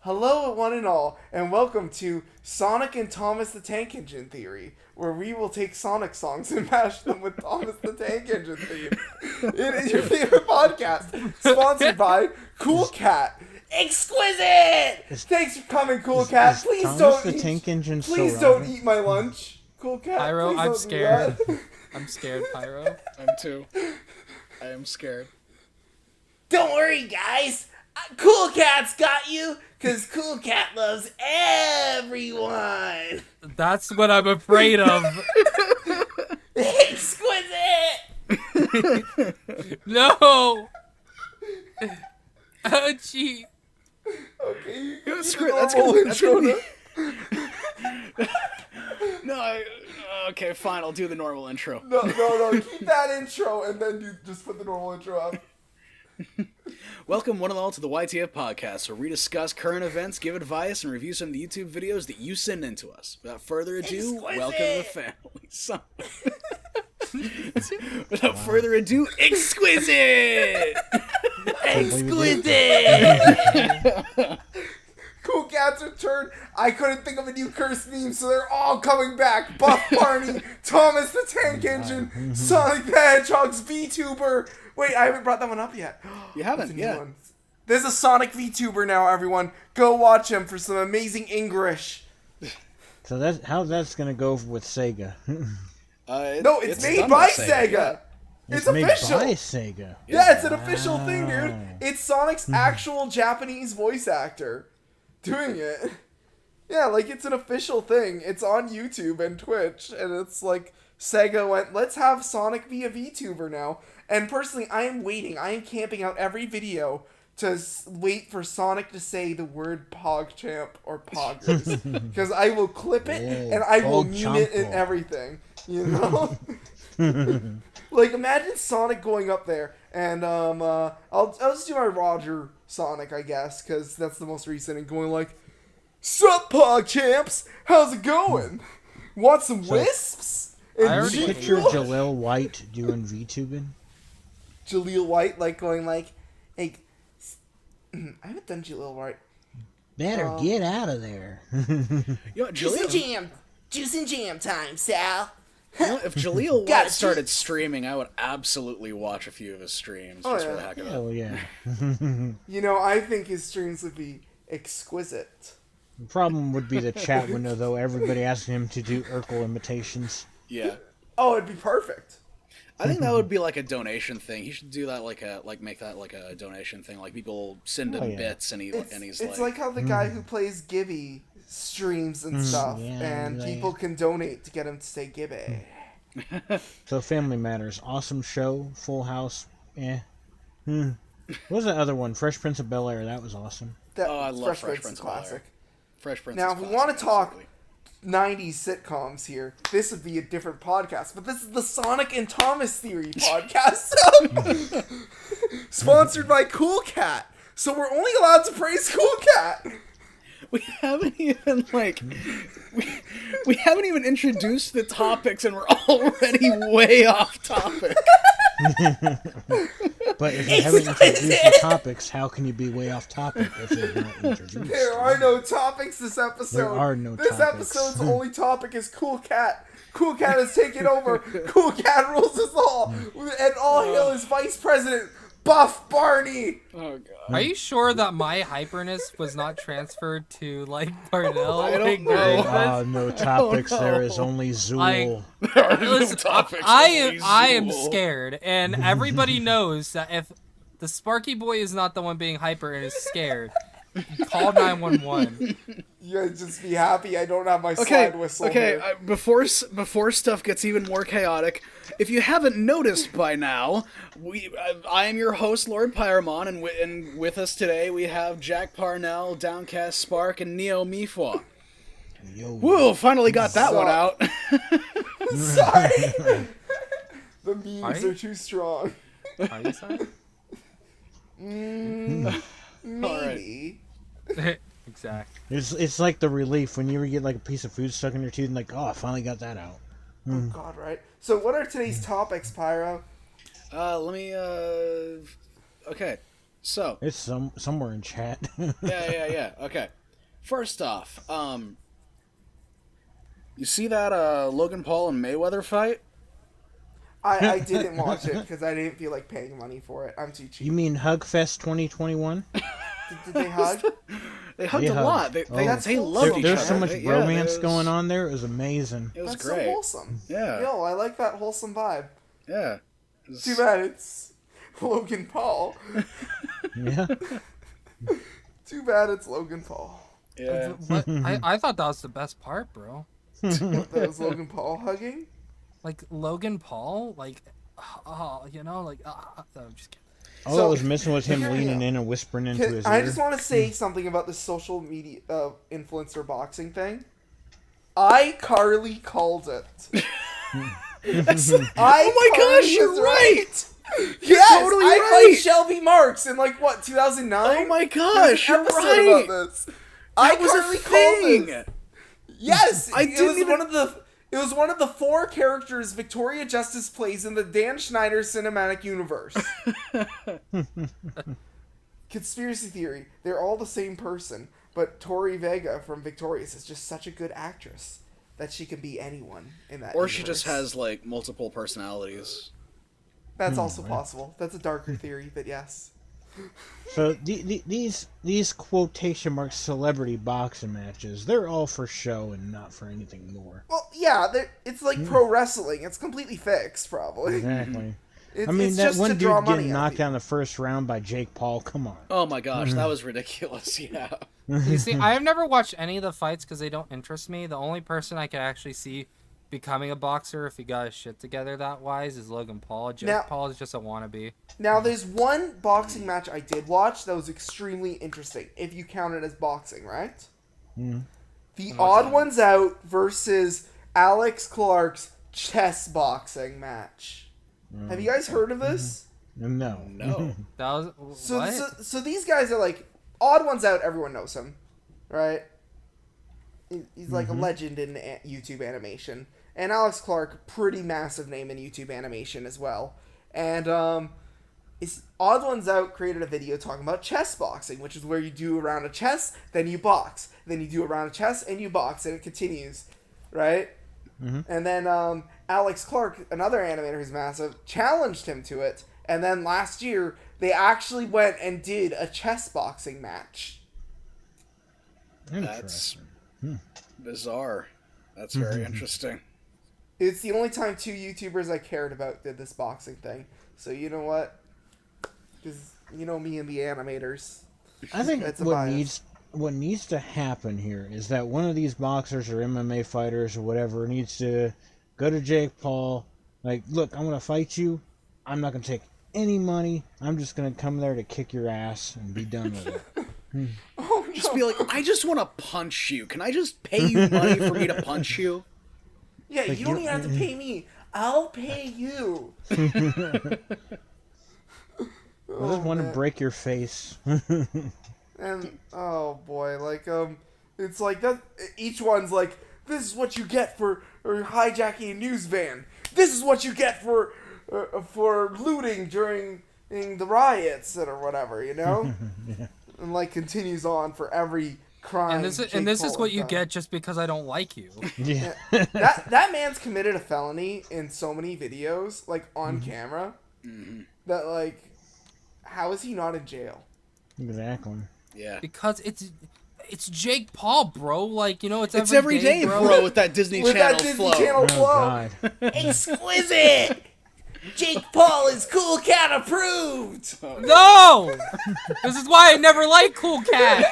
Hello, one and all, and welcome to Sonic and Thomas the Tank Engine Theory, where we will take Sonic songs and mash them with Thomas the Tank Engine theme. It is your favorite podcast, sponsored by Cool Cat. Exquisite! Thanks for coming, Cool Cat. Please don't eat my lunch. Cool Cat. Pyro, I'm scared. I'm scared, Pyro. I'm too. I am scared. Don't worry, guys. Cool Cat's got you, because Cool Cat loves everyone. That's what I'm afraid of. Exquisite! No! Ouchie. Okay, That's good. No, okay, fine, I'll do the normal intro. No, keep that intro, and then you just put the normal intro up. Welcome one and all to the YTF podcast, where we discuss current events, give advice, and review some of the YouTube videos that you send in to us. Without further ado, welcome to the family. Without further ado, exquisite! Exquisite! Cool Cat's return. I couldn't think of a new curse meme, so they're all coming back. Buff Barney, Thomas the Tank Engine, Sonic the Hedgehog's VTuber. Wait, I haven't brought that one up yet. You haven't, yeah. One. There's a Sonic VTuber now, everyone. Go watch him for some amazing English. So that's how that's gonna go with Sega. No, it's made by Sega. It's official. Made by Sega. Yeah, it's an official thing, dude. It's Sonic's actual Japanese voice actor doing it. Yeah, like it's an official thing. It's on YouTube and Twitch, and it's like Sega went, let's have Sonic be a VTuber now. And personally, I am waiting. I am camping out every video to wait for Sonic to say the word PogChamp or Poggers. Because I will clip it and I will meme it and everything. You know? Like, imagine Sonic going up there and I'll just do my Roger Sonic, I guess, because that's the most recent, and going like, "Sup, PogChamps? How's it going? Want some wisps?" And I already picture Jaleel White doing VTubing. Jaleel White, like, going like, hey, I haven't done Jaleel White. Better get out of there. You know, Juice and jam time, Sal. You know, if Jaleel White started streaming, I would absolutely watch a few of his streams just for the heck of it. Oh yeah. You know, I think his streams would be exquisite. The problem would be the chat window, though. Everybody asking him to do Urkel imitations. Yeah. Oh, it'd be perfect. I think that would be like a donation thing. He should do that make that like a donation thing. Like people send him bits and he's it's like how the guy who plays Gibby streams and stuff, and people can donate to get him to say Gibby. So Family Matters, awesome show, Full House, What was that other one? Fresh Prince of Bel-Air, that was awesome. I love Fresh Prince of classic. Fresh Prince. Now, if we want to talk 90s sitcoms here, this would be a different podcast, but this is the Sonic and Thomas Theory podcast, sponsored by Cool Cat. So we're only allowed to praise Cool Cat. We haven't even we haven't even introduced the topics, and we're already way off topic. But if you haven't introduced the topics, how can you be way off topic if they're not introduced? There are no topics this episode. There are no this topics. Episode's only topic is Cool Cat. Cool Cat has taken over. Cool Cat rules us all. And all hail his vice president, Buff Barney. Oh god. Are you sure that my hyperness was not transferred to, like, Parnell? I don't know. No topics. There is only Zool. Listen, I am scared, and everybody knows that if the Sparky Boy is not the one being hyper and is scared, call 911. Yeah, just be happy I don't have my slide whistle. Okay, before stuff gets even more chaotic, if you haven't noticed by now, I am your host, Lord Pyromon, and with us today we have Jack Parnell, DowncastSpark, and NeoMeifwa. Woo! Finally got that one out. Sorry. The memes are too strong. Are you sorry? Maybe. Exactly. It's like the relief when you ever get like a piece of food stuck in your tooth and like, oh, I finally got that out. Oh god, right? So what are today's topics, Pyro? Let me, okay. So It's somewhere in chat. yeah. Okay. First off, you see that Logan Paul and Mayweather fight? I didn't watch it because I didn't feel like paying money for it. I'm too cheap. You mean Hugfest 2021? Did they hug? They hugged a lot. They love each There's other. so much Yeah, romance going on there. It was amazing. It was That's great. so wholesome. Yeah. Yo, I like that wholesome vibe. Yeah. Too bad it's Logan Paul. Yeah. Too bad it's Logan Paul. Yeah. What? I thought that was the best part, bro. That was Logan Paul hugging? Like Logan Paul, like, oh, you know, like, no, I'm just kidding. All So, I was missing was him hear me leaning out. in and whispering into his I ear. just want to say something about the social media influencer boxing thing. iCarly called it. Oh my gosh, you're right! Yes, totally I right. played Shelby Marks in like what 2009. Oh my gosh, you're episode right! about this. That was a iCarly called thing! this. Yes, I it didn't was even- It was one of the 4 characters Victoria Justice plays in the Dan Schneider cinematic universe. Conspiracy theory: they're all the same person, but Tori Vega from Victorious is just such a good actress that she can be anyone in that. Or she just universe. has, like, multiple personalities. That's also possible. That's a darker theory, but yes. So these quotation mark celebrity boxing matches, they're all for show and not for anything more. Well, yeah, it's like pro wrestling. It's completely fixed, probably. Exactly. It's, I mean, it's that just one to dude draw getting money out of knocked people. out in the first round by Jake Paul. Come on. Oh my gosh, that was ridiculous, yeah. You see, I have never watched any of the fights because they don't interest me. The only person I could actually see becoming a boxer if he got his shit together that wise is Logan Paul. Jake Paul is just a wannabe. Now, there's one boxing match I did watch that was extremely interesting, if you count it as boxing, right? The Odd Ones Out versus Alex Clark's chess boxing match. Have you guys heard of this? No. No. That was So, what? so these guys are like, Odd Ones Out, everyone knows him, right? He's like a legend in YouTube animation. And Alex Clark, pretty massive name in YouTube animation as well. And Odd Ones Out created a video talking about chess boxing, which is where you do a round of chess, then you box. Then you do a round of chess, and you box, and it continues, right? And then Alex Clark, another animator who's massive, challenged him to it. And then last year, they actually went and did a chess boxing match. That's bizarre. That's very interesting. It's the only time 2 YouTubers I cared about did this boxing thing. So you know what? Because you know me and the animators. I think That's a what bias. needs to happen here is that one of these boxers or MMA fighters or whatever needs to go to Jake Paul. Like, look, I'm gonna fight you. I'm not gonna take any money. I'm just gonna come there to kick your ass and be done with it. Oh, no. Just be like, I just want to punch you. Can I just pay you money for me to punch you? Yeah, Like, you don't you- even have to pay me. I'll pay you. I just want to break your face. And oh boy, like it's like that. Each one's like, this is what you get for hijacking a news van. This is what you get for looting during the riots or whatever, you know. And like continues on for every crime. And this Jake is Paul what has you done. get just because I don't like you. Yeah. That man's committed a felony in so many videos, like on camera, that like, how is he not in jail? Exactly. Yeah. Because it's Jake Paul, bro. Like, you know, it's Every day, bro, with that Disney With Channel that Disney flow. Channel Oh flow. God. Exquisite! Jake Paul is Cool Cat approved! No! This is why I never liked Cool Cat.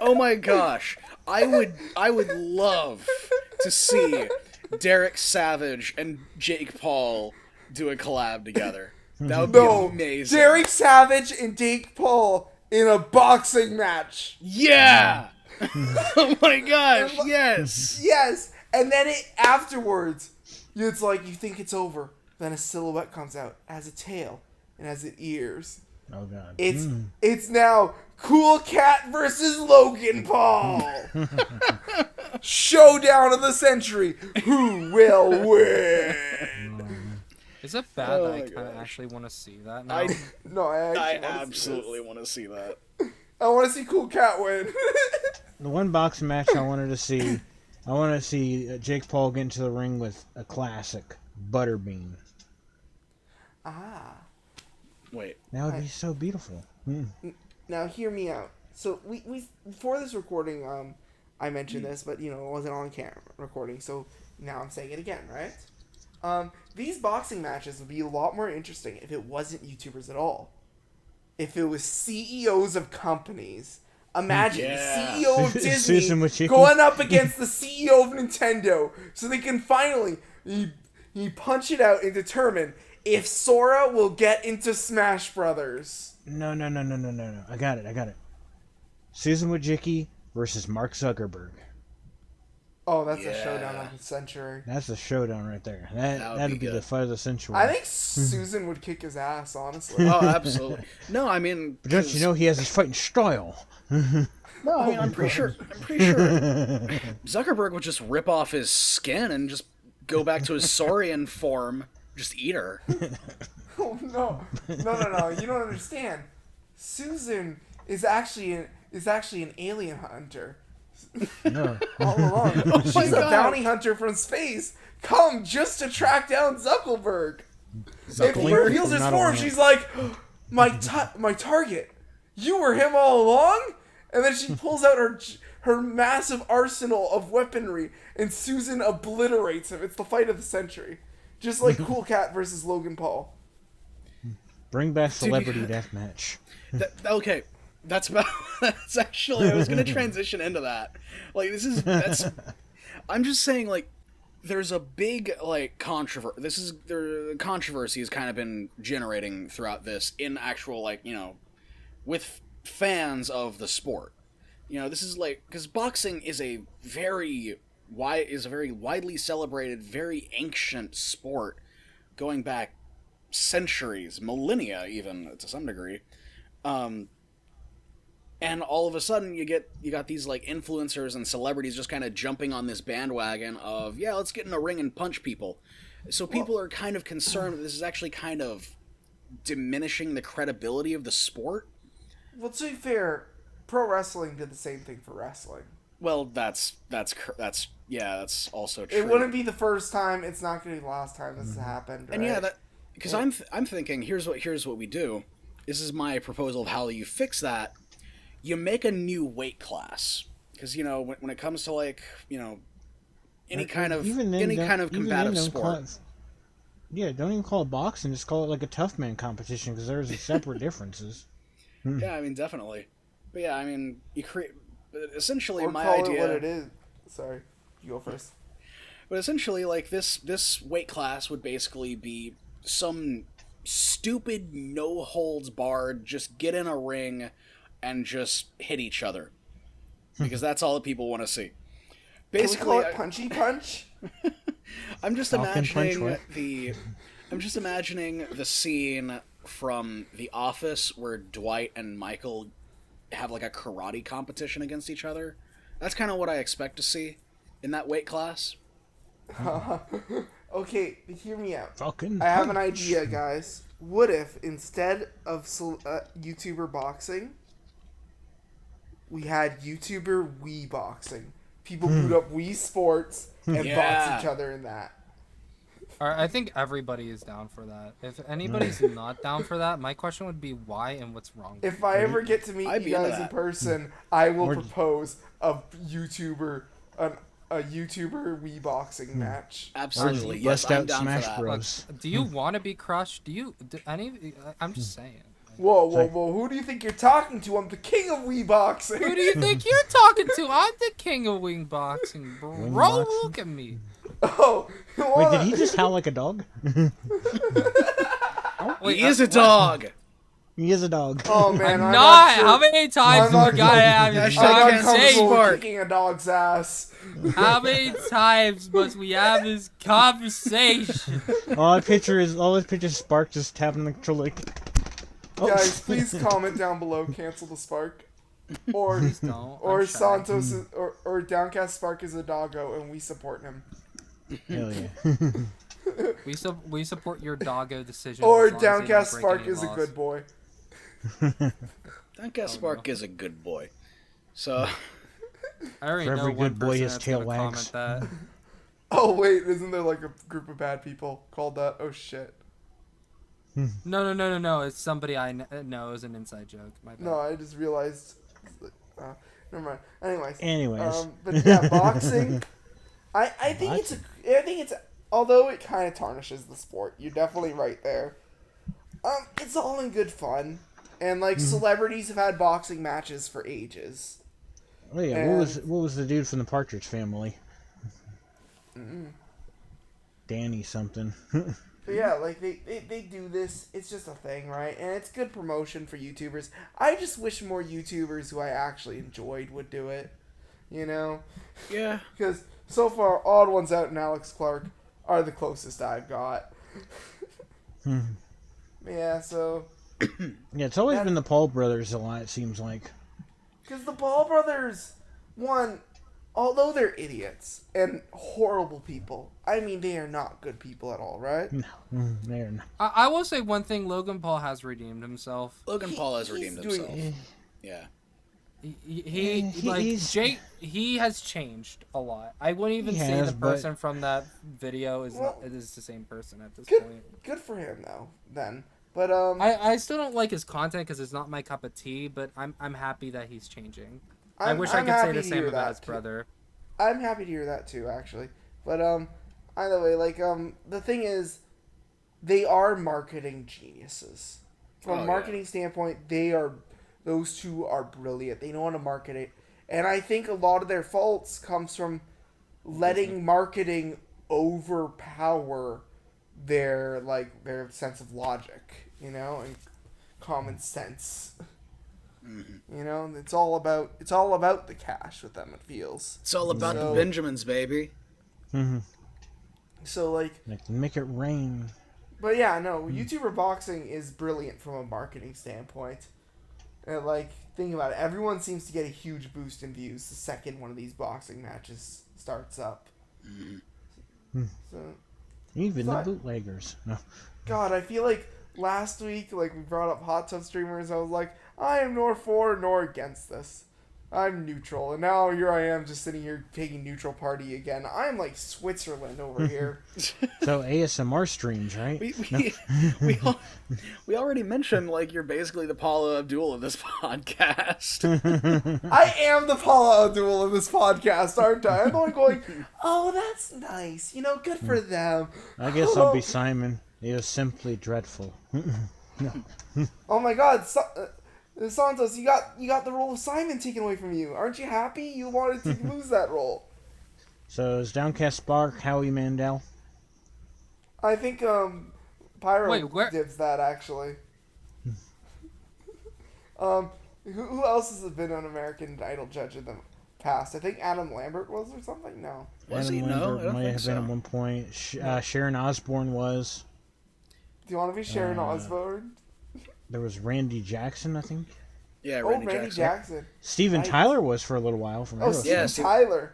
Oh my gosh. I would love to see Derek Savage and Jake Paul do a collab together. That would be amazing. Derek Savage and Jake Paul in a boxing match. Yeah! Oh my gosh, yes! Yes! And then afterwards, it's like you think it's over. Then a silhouette comes out, has a tail, and has it ears. Oh God. It's now Cool Cat versus Logan Paul. Showdown of the century. Who will win? Is it bad that I kind of actually want to see that now? I absolutely want to see that. I want to see Cool Cat win. The one boxing match I wanted to see, Jake Paul get into the ring with a classic, Butterbean. Ah. Wait. That would be so beautiful. Now hear me out. So we before this recording, I mentioned this, but it wasn't on camera recording, so now I'm saying it again, right? These boxing matches would be a lot more interesting if it wasn't YouTubers at all. If it was CEOs of companies. Imagine the CEO of Disney going up against the CEO of Nintendo, so they can finally you punch it out and determine if Sora will get into Smash Brothers. No. I got it. Susan Wojcicki versus Mark Zuckerberg. Oh, that's a showdown of the century. That's a showdown right there. That'd be the fight of the century. I think Susan would kick his ass, honestly. Oh, absolutely. No, I mean... But don't you know he has his fighting style? No, I mean, I'm pretty sure Zuckerberg would just rip off his skin and just go back to his saurian form. Just eat her. Oh, no. You don't understand. Susan is actually an alien hunter. No. All along. She's a bounty hunter from space, come just to track down Zuckerberg. If he reveals his form, she's like, my target. You were him all along? And then she pulls out her massive arsenal of weaponry, and Susan obliterates him. It's the fight of the century. Just like Cool Cat versus Logan Paul. Bring back Celebrity Deathmatch. Okay. That's actually, I was going to transition into that. Like, I'm just saying, like, there's a big, like, controversy. Controversy has kind of been generating throughout this in actual, like, with fans of the sport. This is like, because boxing is a very widely celebrated, very ancient sport, going back centuries, millennia even to some degree. And all of a sudden you got these like influencers and celebrities just kind of jumping on this bandwagon of, let's get in a ring and punch people. So people are kind of concerned that this is actually kind of diminishing the credibility of the sport. Well, to be fair, pro wrestling did the same thing for wrestling. Well, that's also true. It wouldn't be the first time. It's not going to be the last time this has happened. Right? And because I'm thinking, here's what we do. This is my proposal of how you fix that. You make a new weight class, because when it comes to like any kind of combative sport. Don't even call it boxing. Just call it like a tough man competition, because there's separate differences. Yeah, I mean, definitely. But yeah, I mean, you create... Essentially, or my call idea... it what it is. Sorry, you go first. But essentially, like, this weight class would basically be some stupid, no-holds-barred, just get in a ring and just hit each other. Because that's all that people want to see. Basically, can we call it Punchy Punch? I'm just imagining the scene from The Office where Dwight and Michael have like a karate competition against each other. That's kind of what I expect to see in that weight class. Okay, hear me out. Fucking I have an idea, guys. What if instead of YouTuber boxing, we had YouTuber Wii boxing? People boot up Wii Sports and box each other in that. Alright, I think everybody is down for that. If anybody's not down for that, my question would be why and what's wrong with If I ever get to meet you guys in person, I will propose a YouTuber Wii boxing match. Absolutely. Yes, I'm down Smash for that. Bros. Look, do you want to be crushed? I'm just saying. Whoa. Who do you think you're talking to? I'm the king of Wii boxing. Who do you think you're talking to? I'm the king of wing boxing, bro. Look at me. Oh, wait, did he just howl like a dog? Wait, he is a dog. He is a dog. Oh man, I'm not. Sure. How many times do we gotta have your conversation? Kicking a dog's ass. How many times must we have this conversation? All I picture is Spark just tapping the controller. Guys, please comment down below. Cancel the Spark. Or Santos or DowncastSpark is a doggo and we support him. Hell yeah. We support your doggo decision. Or as long as they don't break DowncastSpark any is a laws. good boy. DowncastSpark is a good boy. So I already For know every one good boy, person his that's tail gonna wags. comment that. Oh wait, isn't there like a group of bad people called that? Oh shit. No. It's somebody I know. It was an inside joke. My bad. No, I just realized. Never mind. Anyways. But yeah, boxing. I think it's although it kind of tarnishes the sport. You're definitely right there. It's all in good fun, and like celebrities have had boxing matches for ages. Oh yeah, And- what was the dude from the Partridge Family? Danny something. But yeah, like they do this. It's just a thing, right? And it's good promotion for YouTubers. I just wish more YouTubers who I actually enjoyed would do it. You know? yeah, Because so far, Odd Ones Out and Alex Clark are the closest I've got. Yeah, so... Yeah, it's always been the Paul brothers a lot, it seems like. Because the Paul brothers, one, although they're idiots and horrible people, I mean, they are not good people at all, right? No, they're not. I will say one thing. Logan Paul has redeemed himself. Logan Paul has he's redeemed doing- himself. Yeah. He has changed a lot. I wouldn't even He say has, the but- person from that video is Well, it is the same person at this Good, point. good for him, though, then. But, I still don't like his content because it's not my cup of tea. But I'm happy that he's changing. I wish I I'm could say happy the to same hear about that, his too. brother. I'm happy to hear that, too, actually. But, either way, like, the thing is, they are marketing geniuses. From Oh, a marketing standpoint, those two are brilliant. They know how to market it. And I think a lot of their faults comes from letting marketing overpower their sense of logic, you know, and common sense. You know, it's all about the cash with them, it feels. It's all about So- the Benjamins, baby. So like Make it rain. But yeah, no, YouTuber boxing is brilliant from a marketing standpoint. And like, think about it. Everyone seems to get a huge boost in views the second one of these boxing matches starts up. So, Even So the I- bootleggers. No. God, I feel like last week, like, we brought up hot tub streamers. I was like, I am nor for nor against this. I'm neutral. And now here I am just sitting here taking neutral party again. I'm like Switzerland over here. So ASMR streams, right? We already mentioned, like, you're basically the Paula Abdul of this podcast. I am the Paula Abdul of this podcast, aren't I? I'm only going, oh, that's nice. You know, good for them. I guess I'll be Simon. It is simply dreadful. Oh my God, Santos, you got the role of Simon taken away from you. Aren't you happy? You wanted to lose that role. So is DowncastSpark Howie Mandel? I think Pyro Wait, where- dibs that actually. Who else has been an American Idol judge in the past? I think Adam Lambert was or something. No. Was Adam he? No, I Lambert don't might think have so. been at one point. Sharon Osbourne was. Do you want to be Sharon Osbourne? There was Randy Jackson, I think. Yeah, Oh, Randy, Randy Jackson. Jackson. Steven Nice. Tyler was for a little while from Oh, Aerosmith. Steven Yeah, Steve- Tyler.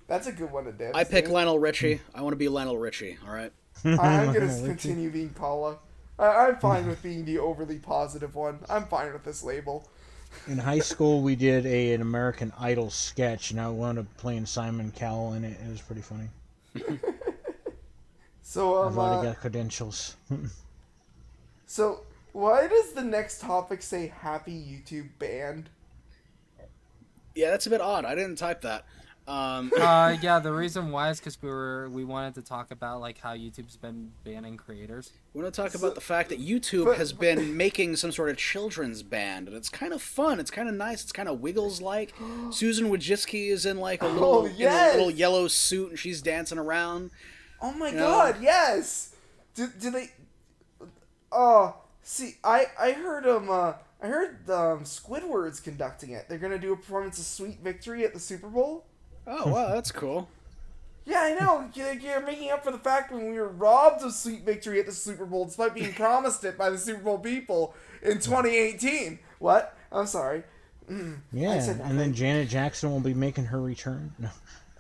That's a good one to dib. I pick Lionel Richie. I want to be Lionel Richie, alright? I'm Lionel gonna Richie. continue being Paula. I'm fine with being the overly positive one. I'm fine with this label. In high school, we did an American Idol sketch, and I wound up playing Simon Cowell in it. It was pretty funny. So I've already got credentials. So why does the next topic say Happy YouTube Banned? Yeah, that's a bit odd. I didn't type that. Yeah, the reason why is because we wanted to talk about like how YouTube's been banning creators. We want to talk about the fact that YouTube has been making some sort of children's band, and it's kind of fun. It's kind of nice. It's kind of Wiggles-like. Susan Wojcicki is in like a little, in a little yellow suit, and she's dancing around. Oh my God, yes! Do they... Oh, see, I heard Squidward's conducting it. They're gonna do a performance of Sweet Victory at the Super Bowl. Oh, wow, that's cool. Yeah, I know. You're making up for the fact when we were robbed of Sweet Victory at the Super Bowl despite being promised it by the Super Bowl people in 2018. What? I'm sorry. Yeah, said and then Janet Jackson will be making her return. No.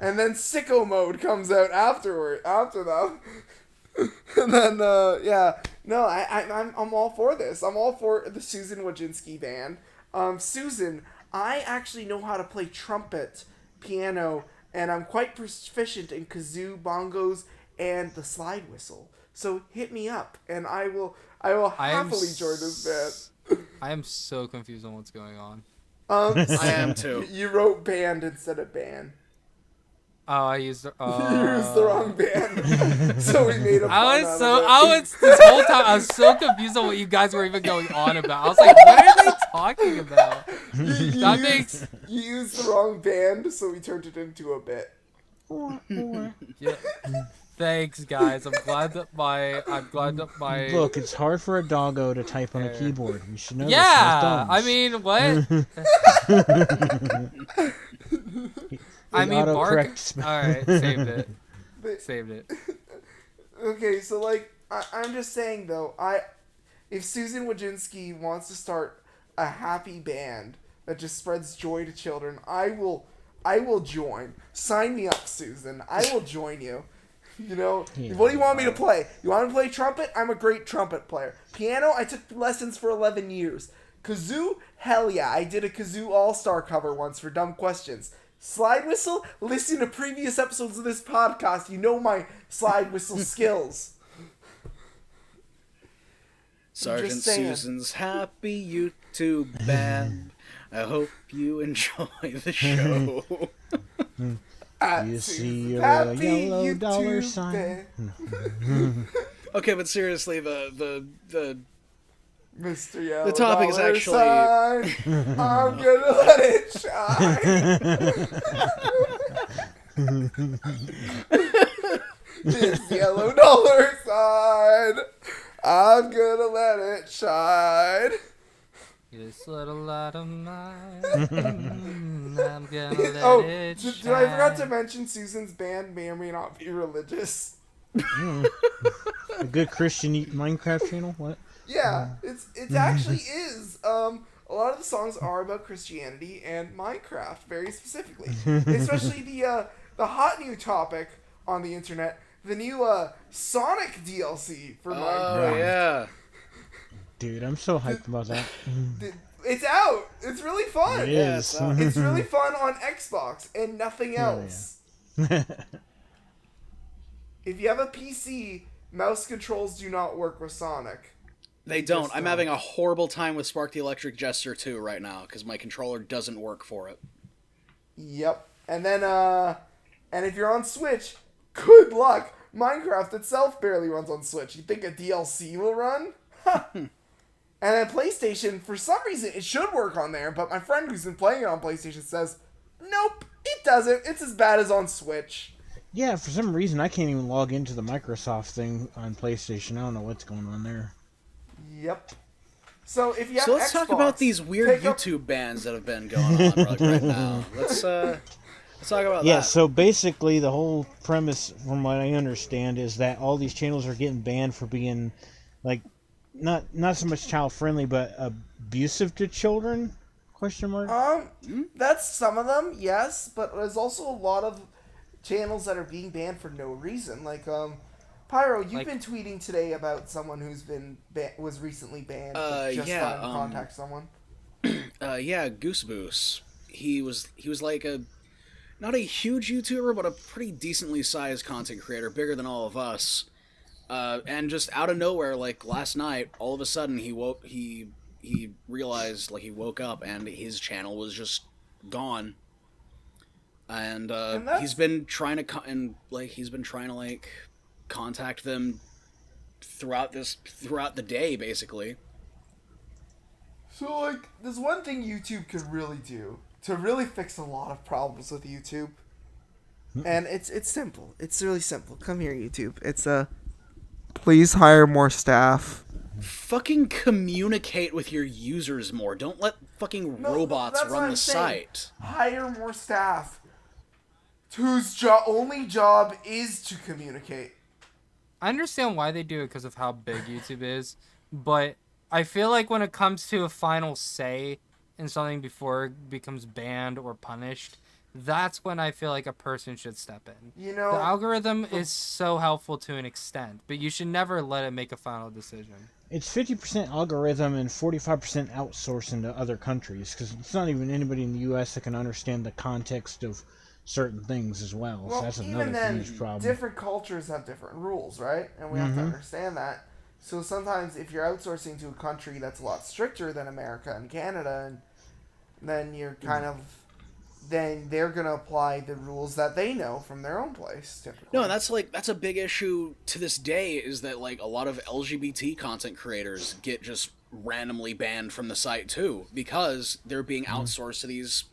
And then Sicko Mode comes out after that. And then I'm all for this. I'm all for the Susan Wojcinski ban. Susan, I actually know how to play trumpet, piano, and I'm quite proficient in kazoo, bongos, and the slide whistle. So hit me up, and I will happily join this band. I am so confused on what's going on. I am too. You wrote band instead of ban. Oh, I used the. You used the wrong band, so we made a pun This whole time I was so confused on what you guys were even going on about. I was like, what are they talking about? You used the wrong band, so we turned it into a bit. Yeah. Thanks, guys. I'm glad that my. Look, it's hard for a doggo to type on a keyboard. You should know this. Yeah, I mean, what? I mean, bark. Alright, saved it. Okay, so like, I'm just saying though, if Susan Wojcinski wants to start a happy band that just spreads joy to children, I will join. Sign me up, Susan. I will join you. You know, what do you want me to play? You want me to play trumpet? I'm a great trumpet player. Piano, I took lessons for 11 years. Kazoo? Hell yeah, I did a Kazoo All-Star cover once for Dumb Questions. Slide whistle? Listen to previous episodes of this podcast. You know my slide whistle skills. Sergeant Susan's Happy YouTube Band. I hope you enjoy the show. You see your yellow dollar sign. Okay, but seriously, the Mr. Yellow the topic is actually. Sign, I'm gonna let it shine. This yellow dollar sign, I'm gonna let it shine. This little light of mine, I'm gonna let it shine. Did I forgot to mention Susan's band may or may not be religious? A good Christian Minecraft channel? What? Yeah, it actually is. A lot of the songs are about Christianity and Minecraft, very specifically. Especially the hot new topic on the internet, the new Sonic DLC for Minecraft. Oh yeah. Dude, I'm so hyped about that. It's out. It's really fun. It is. It's really fun on Xbox and nothing else. Yeah. If you have a PC, mouse controls do not work with Sonic. They don't. I'm having a horrible time with Spark the Electric Jester 2 right now because my controller doesn't work for it. Yep. And then, and if you're on Switch, good luck. Minecraft itself barely runs on Switch. You think a DLC will run? And then PlayStation, for some reason, it should work on there, but my friend who's been playing it on PlayStation says, nope, it doesn't. It's as bad as on Switch. Yeah, for some reason, I can't even log into the Microsoft thing on PlayStation. I don't know what's going on there. Yep. So if you have let's Xbox, talk about these weird YouTube bans that have been going on right now. Let's talk about that. Yeah, so basically the whole premise, from what I understand, is that all these channels are getting banned for being, like, not so much child friendly, but abusive to children? Question mark. That's some of them, yes, but there's also a lot of channels that are being banned for no reason. Like, Pyro, you've been tweeting today about someone who's been was recently banned for just trying to contact someone. Yeah, Gooseboos. He was like not a huge YouTuber, but a pretty decently sized content creator, bigger than all of us. And just out of nowhere, like last night, all of a sudden he realized, like, he woke up and his channel was just gone. And he's been trying to contact them throughout the day, basically. So, like, there's one thing YouTube could really do to really fix a lot of problems with YouTube. And it's simple. It's really simple. Come here, YouTube. It's please hire more staff. Fucking communicate with your users more. Don't let fucking robots run the site. Hire more staff whose only job is to communicate. I understand why they do it because of how big YouTube is, but I feel like when it comes to a final say in something before it becomes banned or punished, that's when I feel like a person should step in. You know, The algorithm is so helpful to an extent, but you should never let it make a final decision. It's 50% algorithm and 45% outsourcing to other countries, because it's not even anybody in the U.S. that can understand the context of certain things as well. So that's another huge problem. Different cultures have different rules, right? And we have to understand that. So sometimes if you're outsourcing to a country that's a lot stricter than America and Canada, and then you're kind of... then they're going to apply the rules that they know from their own place, typically. No, that's a big issue to this day, is that, like, a lot of LGBT content creators get just randomly banned from the site, too, because they're being outsourced to these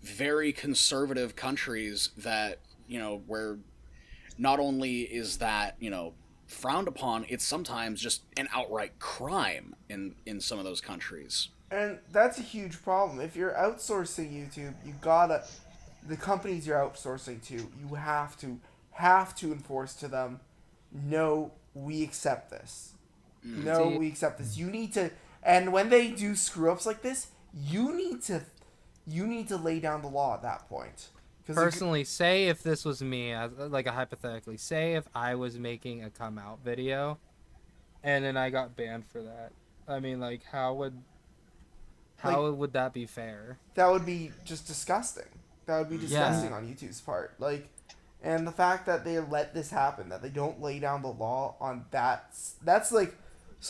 very conservative countries that, you know, where not only is that, you know, frowned upon, it's sometimes just an outright crime in some of those countries. And that's a huge problem. If you're outsourcing YouTube, the companies you're outsourcing to, you have to enforce to them, no, we accept this. No, we accept this. You need to, and when they do screw ups like this, you need to lay down the law at that point. Personally, say if this was me, like hypothetically, say if I was making a come out video, and then I got banned for that. I mean, like, how would that be fair? That would be just disgusting. That would be disgusting on YouTube's part. Like, and the fact that they let this happen, that they don't lay down the law on that's like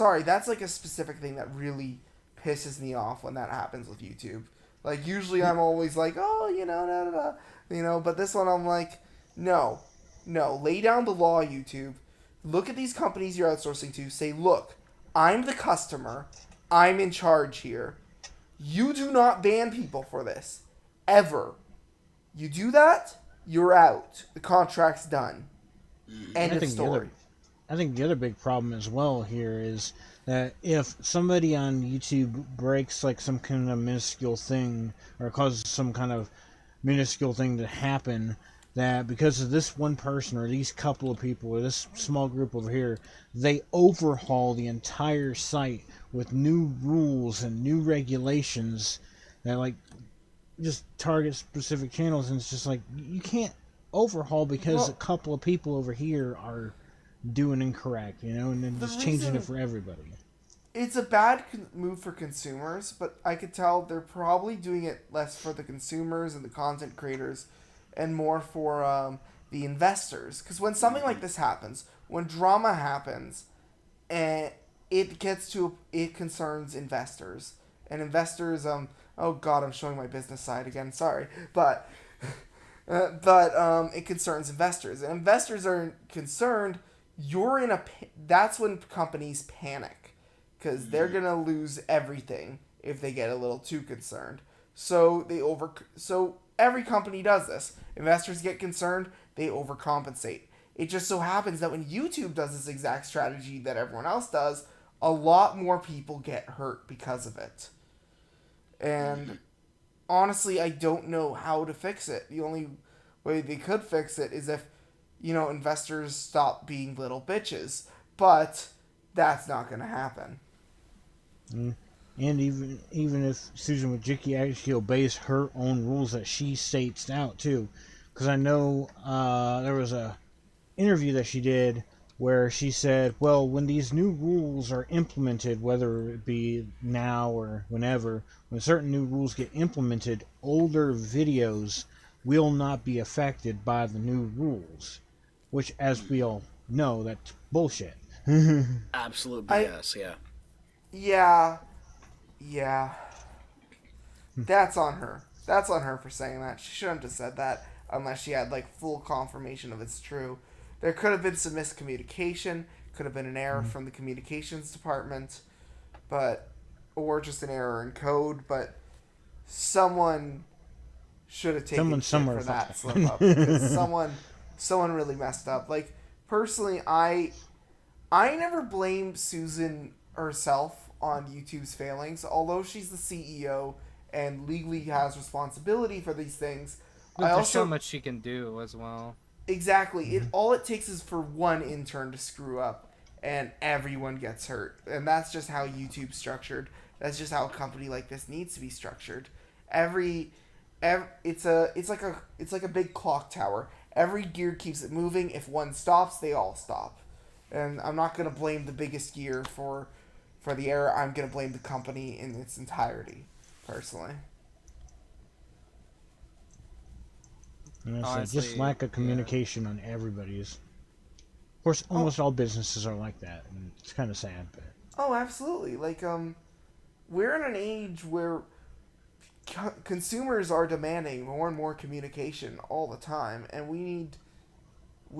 a specific thing that really pisses me off when that happens with YouTube. Like, usually I'm always like, oh, you know, da, da, da, you know, but this one I'm like, no, lay down the law, YouTube. Look at these companies you're outsourcing to. Say, look, I'm the customer. I'm in charge here. You do not ban people for this. Ever. You do that, you're out. The contract's done. End of story. I think the other big problem as well here is that if somebody on YouTube breaks like some kind of minuscule thing or causes some kind of minuscule thing to happen, that because of this one person or these couple of people or this small group over here, they overhaul the entire site with new rules and new regulations that like just target specific channels, and it's just like you can't overhaul because a couple of people over here are doing incorrect, you know, and then just changing it for everybody. It's a bad move for consumers, but I could tell they're probably doing it less for the consumers and the content creators and more for the investors. Because when something like this happens, when drama happens, and it concerns investors. And investors, oh god, I'm showing my business side again, sorry. But it concerns investors. And investors are concerned, that's when companies panic. Because they're going to lose everything if they get a little too concerned. So every company does this. Investors get concerned, they overcompensate. It just so happens that when YouTube does this exact strategy that everyone else does, a lot more people get hurt because of it. And honestly, I don't know how to fix it. The only way they could fix it is if, you know, investors stop being little bitches. But that's not going to happen. And even if Susan Wojcicki actually obeys her own rules that she states out too, because I know there was a interview that she did where she said, well, when these new rules are implemented, whether it be now or whenever, when certain new rules get implemented, older videos will not be affected by the new rules, which, as we all know, that's bullshit. Absolute BS, Yeah. That's on her. That's on her for saying that. She shouldn't have said that unless she had, like, full confirmation of it's true. There could have been some miscommunication. Could have been an error from the communications department. Or just an error in code. But someone should have taken shit for that slip up. Because someone really messed up. Like, personally, I never blame Susan herself on YouTube's failings. Although she's the CEO and legally has responsibility for these things. But there's so much she can do as well. Exactly. All it takes is for one intern to screw up and everyone gets hurt. And that's just how YouTube's structured. That's just how a company like this needs to be structured. Every it's like a big clock tower. Every gear keeps it moving. If one stops, they all stop. And I'm not gonna blame the biggest gear for the error. I'm gonna blame the company in its entirety, personally. And it's Honestly, just lack of communication on everybody's. Of course, almost all businesses are like that, and it's kind of sad. But Oh, absolutely. Like, we're in an age where consumers are demanding more and more communication all the time, and we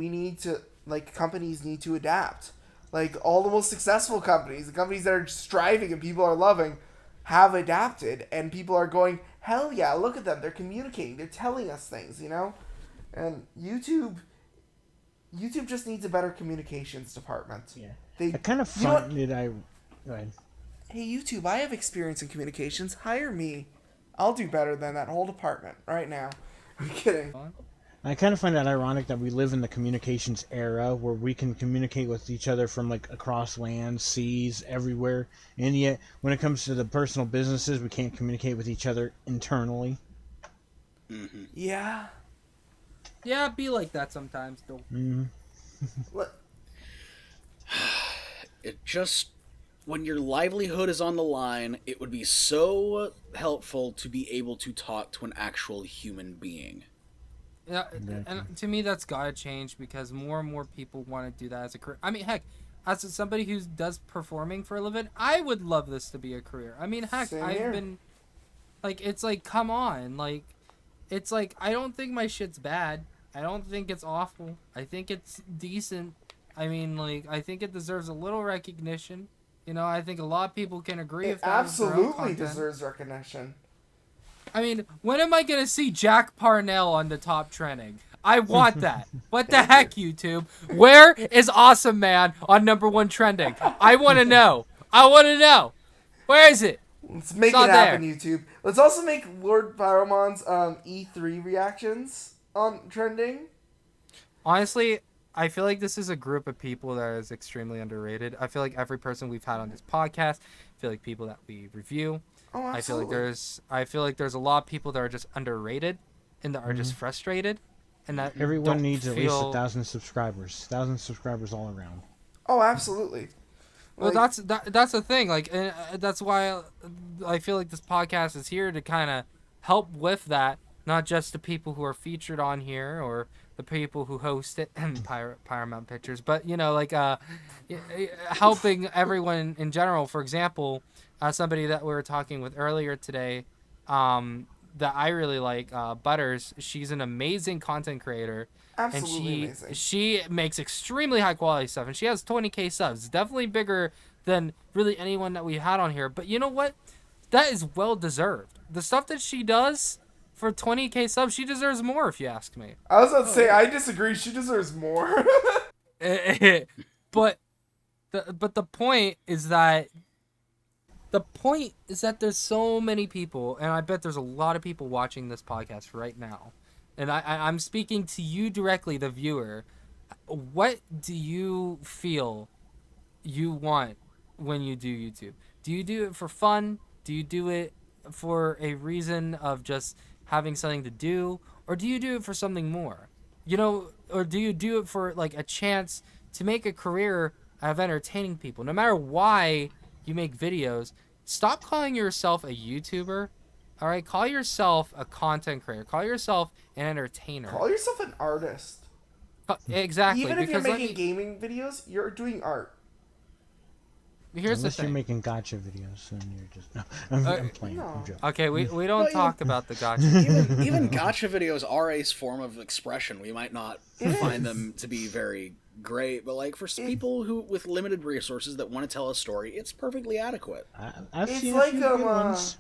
need to, like, companies need to adapt. Like, all the most successful companies, the companies that are striving and people are loving, have adapted, and people are going, hell yeah, look at them, they're communicating, they're telling us things, you know? And YouTube just needs a better communications department. yeah, They, I kind of you know what? find it. Go ahead. Hey, YouTube, I have experience in communications. Hire me. I'll do better than that whole department right now. I'm kidding. I kind of find it ironic that we live in the communications era where we can communicate with each other from like across lands, seas, everywhere, and yet when it comes to the personal businesses, we can't communicate with each other internally. Mm-hmm. Yeah. Yeah, be like that sometimes, though. What? It just, when your livelihood is on the line, it would be so helpful to be able to talk to an actual human being. Yeah, Exactly. and to me that's gotta change because more and more people want to do that as a career. I mean, heck, as somebody who does performing for a living, I would love this to be a career. I mean, heck, Same I've here. been, like, it's like, come on, like, it's like, I don't think my shit's bad. I don't think it's awful. I think it's decent. I mean, like, I think it deserves a little recognition. You know, I think a lot of people can agree It with that. with their own absolutely content. deserves recognition. I mean, when am I gonna see Jack Parnell on the top trending? I want that. What the heck, YouTube? Where is Awesome Man on #1 trending? I want to know. I want to know. Where is it? Let's make It's it not happen, there. YouTube. Let's also make Lord Pyromon's E3 reactions on trending. Honestly, I feel like this is a group of people that is extremely underrated. I feel like every person we've had on this podcast, I feel like people that we review, Oh, absolutely. I feel like there's a lot of people that are just underrated and that are just frustrated and that Everyone don't needs at least feel... 1,000 subscribers. 1,000 subscribers all around. Oh, absolutely. Well, Like, that's the thing. Like, and that's why I feel like this podcast is here to kind of help with that. Not just the people who are featured on here or the people who host it and Paramount Pictures, but you know, like helping everyone in general. For example, somebody that we were talking with earlier today, that I really like, Butters. She's an amazing content creator. absolutely And amazing. she makes extremely high quality stuff, and she has 20K subs. Definitely bigger than really anyone that we had on here. But you know what? That is well deserved. The stuff that she does for 20K subs, she deserves more, if you ask me. I was about to say, I disagree. She deserves more. but the point is that there's so many people, and I bet there's a lot of people watching this podcast right now. And I'm speaking to you directly, the viewer. What do you feel you want when you do YouTube? Do you do it for fun? Do you do it for a reason of just having something to do? Or do you do it for something more? You know, or do you do it for like a chance to make a career of entertaining people? No matter why you make videos, stop calling yourself a YouTuber. All right, call yourself a content creator. Call yourself an entertainer. Call yourself an artist. Exactly. Even if you're because making gaming videos, you're doing art. here's Unless the you're thing. making gotcha videos, then you're just... No, I'm playing. no. I'm joking. Okay, we don't No, talk about the gotcha. Even gotcha videos are a form of expression. We might not find them to be very great, but like for people who with limited resources that want to tell a story, it's perfectly adequate. I've It's seen like, a few good ones.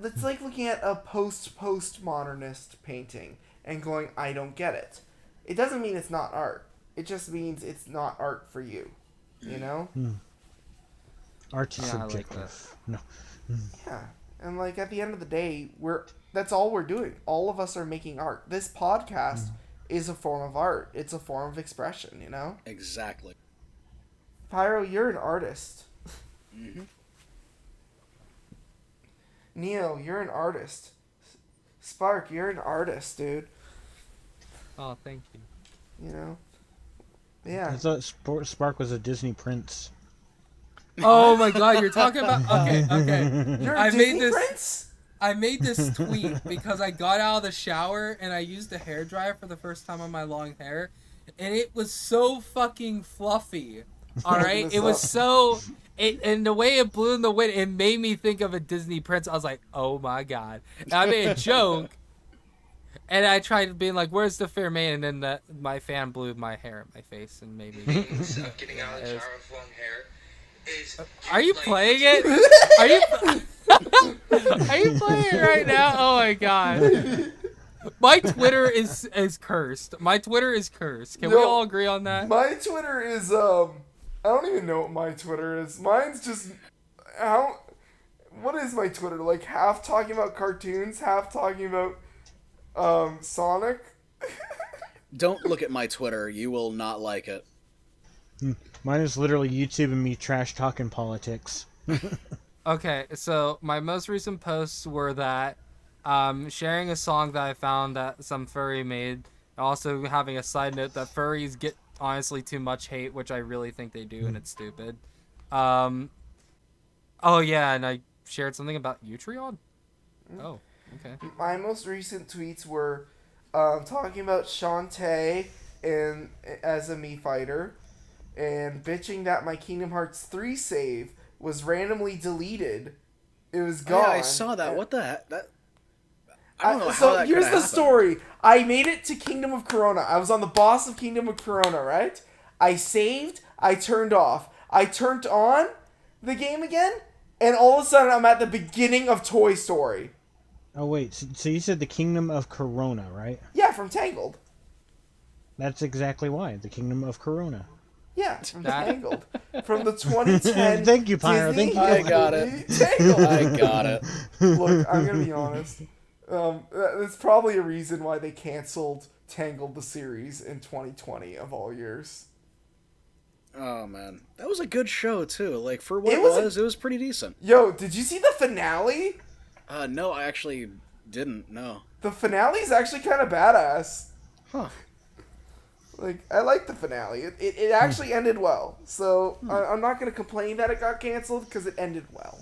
It's like looking at a postmodernist painting and going, I don't get it. It doesn't mean it's not art. It just means it's not art for you. You know? Art's Yeah, I like subjective. No. Yeah. And like at the end of the day, that's all we're doing. All of us are making art. This podcast is a form of art. It's a form of expression, you know? Exactly. Pyro, you're an artist. Mm-hmm. Neo, you're an artist. Spark, you're an artist, dude. Oh, thank you. You know? Yeah. I thought Spark was a Disney prince. Oh my god, you're talking about... Okay. You're a I Disney made this- prince? I made this tweet because I got out of the shower and I used a hairdryer for the first time on my long hair, and it was so fucking fluffy. All right, it was so... and the way it blew in the wind, it made me think of a Disney prince. I was like, oh my god. And I made a joke, and I tried being like, where's the fair man? And then my fan blew my hair in my face and made me... Getting out of the shower with long hair is... Are you playing it? Are you... Are you playing it right now? Oh my god. My Twitter is cursed. My Twitter is cursed. Can we all agree on that? My Twitter is, I don't even know what my Twitter is. Mine's just, what is my Twitter? Like, half talking about cartoons, half talking about, Sonic? Don't look at my Twitter. You will not like it. Mine is literally YouTube and me trash talking politics. Okay, so my most recent posts were that sharing a song that I found that some furry made, and also having a side note that furries get honestly too much hate, which I really think they do, and it's stupid. Oh yeah, and I shared something about Utreon. Oh, okay. My most recent tweets were talking about Shantae and as a Mii fighter, and bitching that my Kingdom Hearts 3 save was randomly deleted. It was gone. Yeah, I saw that. What the heck? I don't know how so that here's could the happen. story. I made it to Kingdom of Corona. I was on the boss of Kingdom of Corona, right? I saved. I turned off. I turned on the game again, and all of a sudden I'm at the beginning of Toy Story. Oh wait, so you said the Kingdom of Corona, right? Yeah, from Tangled. That's exactly why, the Kingdom of Corona. Yeah, from That- Tangled. From the 2010 Thank you, Pyro, Disney thank you. I got it. movie Tangled. I got it. Look, I'm gonna be honest. There's probably a reason why they canceled Tangled the series in 2020 of all years. Oh man, that was a good show too. Like for what It it was was, it was pretty decent. Yo, did you see the finale? No, I actually didn't. No. The finale's actually kind of badass. Huh. Like, I like the finale. It actually ended well. So, I'm not going to complain that it got canceled, because it ended well.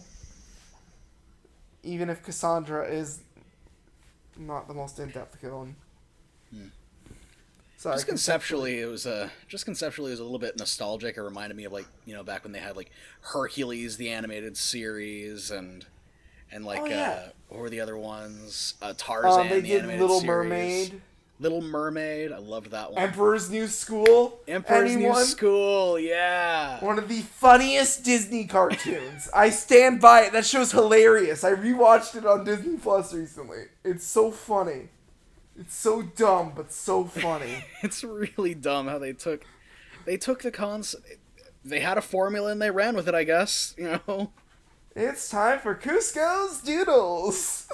Even if Cassandra is not the most in-depth villain. Sorry. Just conceptually, it was a little bit nostalgic. It reminded me of back when they had like Hercules, the animated series, and like Oh, yeah. what were the other ones? Tarzan, they the did animated Little series. Mermaid. Little Mermaid, I loved that one. Emperor's New School. Emperor's Anyone? New School, yeah. One of the funniest Disney cartoons. I stand by it. That show's hilarious. I rewatched it on Disney Plus recently. It's so funny. It's so dumb, but so funny. It's really dumb how they took the concept. They had a formula and they ran with it, I guess. You know. It's time for Cusco's Doodles.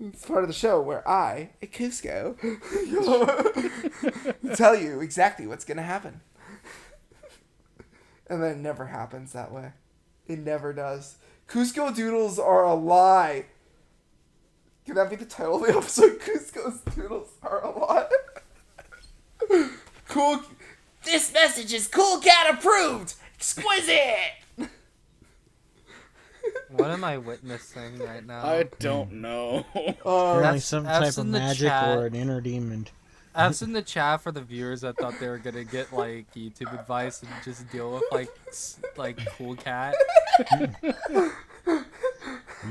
It's part of the show where I, at Cusco, tell you exactly what's going to happen. And then it never happens that way. It never does. Cusco Doodles are a lie. Can that be the title of the episode? Cusco's Doodles are a lie. Cool. This message is Cool Cat approved. Exquisite. What am I witnessing right now? I don't know. Apparently F's some type of in the magic chat. or an inner demon. F's in the chat for the viewers that thought they were gonna get like YouTube advice and just deal with like Cool Cat.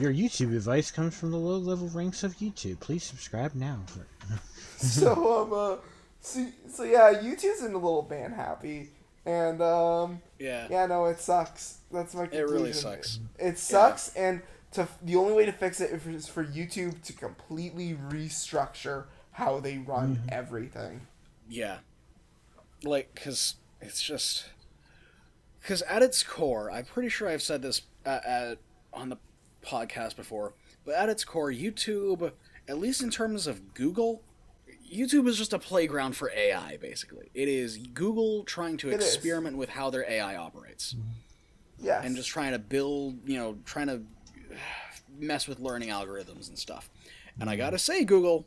Your YouTube advice comes from the low-level ranks of YouTube. Please subscribe now. So yeah, YouTube's in a little band happy, and Yeah. no, it sucks. That's my conclusion. It really sucks. It sucks, and the only way to fix it is for YouTube to completely restructure how they run everything. Yeah. Like, because at its core, I'm pretty sure I've said this on the podcast before, but at its core, YouTube, at least in terms of Google, YouTube is just a playground for AI, basically. It is Google trying to It is. experiment with how their AI operates. Yes. And just trying to build, trying to mess with learning algorithms and stuff. And I gotta say, Google,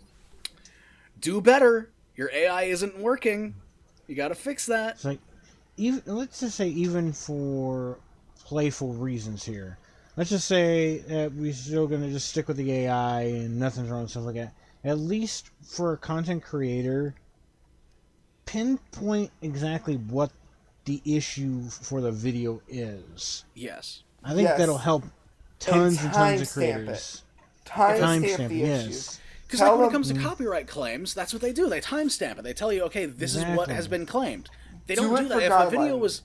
do better. Your AI isn't working. You gotta fix that. It's like, even let's just say, even for playful reasons here, let's just say that we're still gonna just stick with the AI and nothing's wrong and stuff like that. At least for a content creator, pinpoint exactly what the issue for the video is. Yes. I think that'll help tons and tons of timestamp creators. Timestamp the issue. yes. Because like when it comes to copyright claims, that's what they do. They timestamp it. They tell you, okay, this is what has been claimed. They don't do that.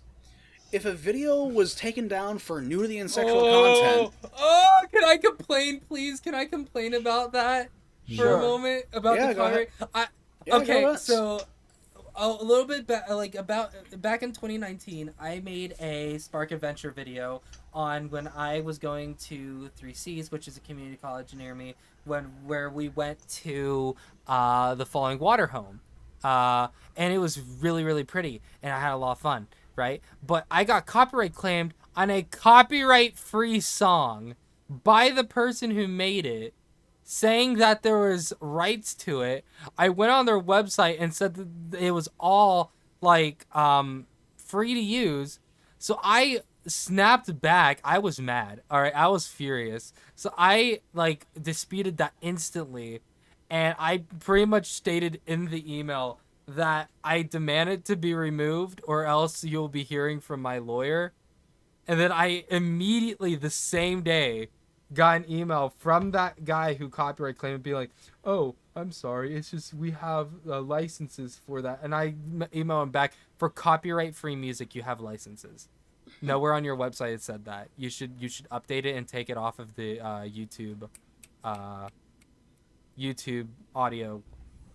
If a video was taken down for nudity and sexual content. Oh, can I complain, please? Can I complain about that for a moment? About the copyright? Okay, so a little bit back in 2019, I made a Spark Adventure video on when I was going to 3Cs, which is a community college near me, where we went to the Falling Water home, and it was really, really pretty, and I had a lot of fun, right? But I got copyright claimed on a copyright-free song by the person who made it, saying that there was rights to it. I went on their website and said that it was all like free to use. So I snapped back. I was mad. All right, I was furious. So I like disputed that instantly, and I pretty much stated in the email that I demand it to be removed, or else you'll be hearing from my lawyer. And then I immediately, the same day, got an email from that guy who copyright claimed, be like, oh, I'm sorry, it's just we have licenses for that. And I email him back, for copyright free music you have licenses. Nowhere on your website it said that. You should update it and take it off of the YouTube audio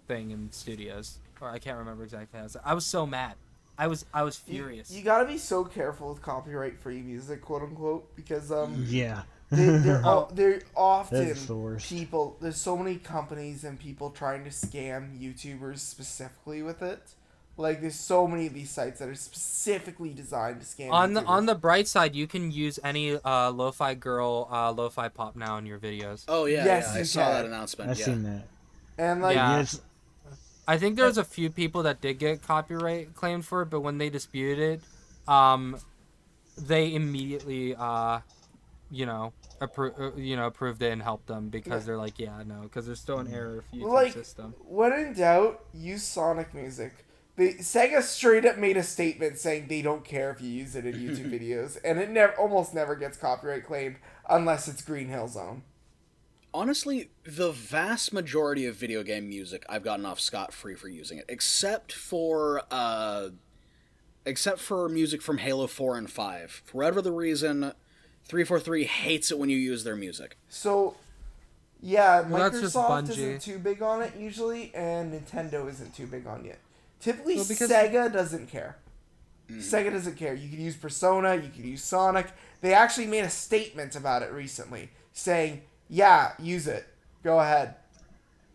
thing in studios. Or I can't remember exactly how it was. I was so mad. I was furious. You gotta be so careful with copyright free music, quote unquote, because Yeah. they're often That's the worst. people. There's so many companies and people trying to scam YouTubers specifically with it. Like, there's so many of these sites that are specifically designed to scam YouTubers. On the bright side, you can use any lo-fi girl, lo-fi pop now in your videos. Oh yeah, Yes, I saw that announcement. I've seen that. And like, Yeah. Yes. I think there's a few people that did get copyright claimed for it, but when they disputed, they immediately approved it and helped them, because they're like, yeah, no, because there's still an error of YouTube system. When in doubt, use Sonic music. Sega straight up made a statement saying they don't care if you use it in YouTube videos, and it almost never gets copyright claimed unless it's Green Hill Zone. Honestly, the vast majority of video game music I've gotten off scot-free for using it, except for music from Halo 4 and 5. For whatever the reason, 343 hates it when you use their music. So, yeah, Well, that's just Microsoft Bungie. isn't too big on it usually, and Nintendo isn't too big on it. Typically, Well, because- Sega doesn't care. Sega doesn't care. You could use Persona, you could use Sonic. They actually made a statement about it recently, saying, yeah, use it. Go ahead.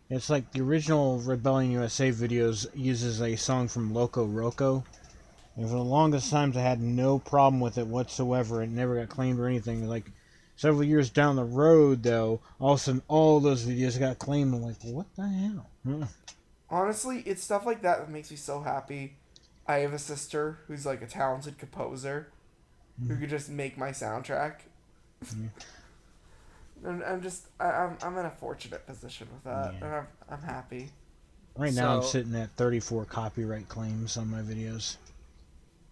It's like the original Rebellion USA videos uses a song from Loco Roco. And for the longest times I had no problem with it whatsoever. It never got claimed or anything. Like, several years down the road, though, all of a sudden all those videos got claimed. I'm like, what the hell? Honestly, it's stuff like that makes me so happy. I have a sister who's like a talented composer who could just make my soundtrack. And I'm in a fortunate position with that, and I'm happy. Right now I'm So- sitting at 34 copyright claims on my videos.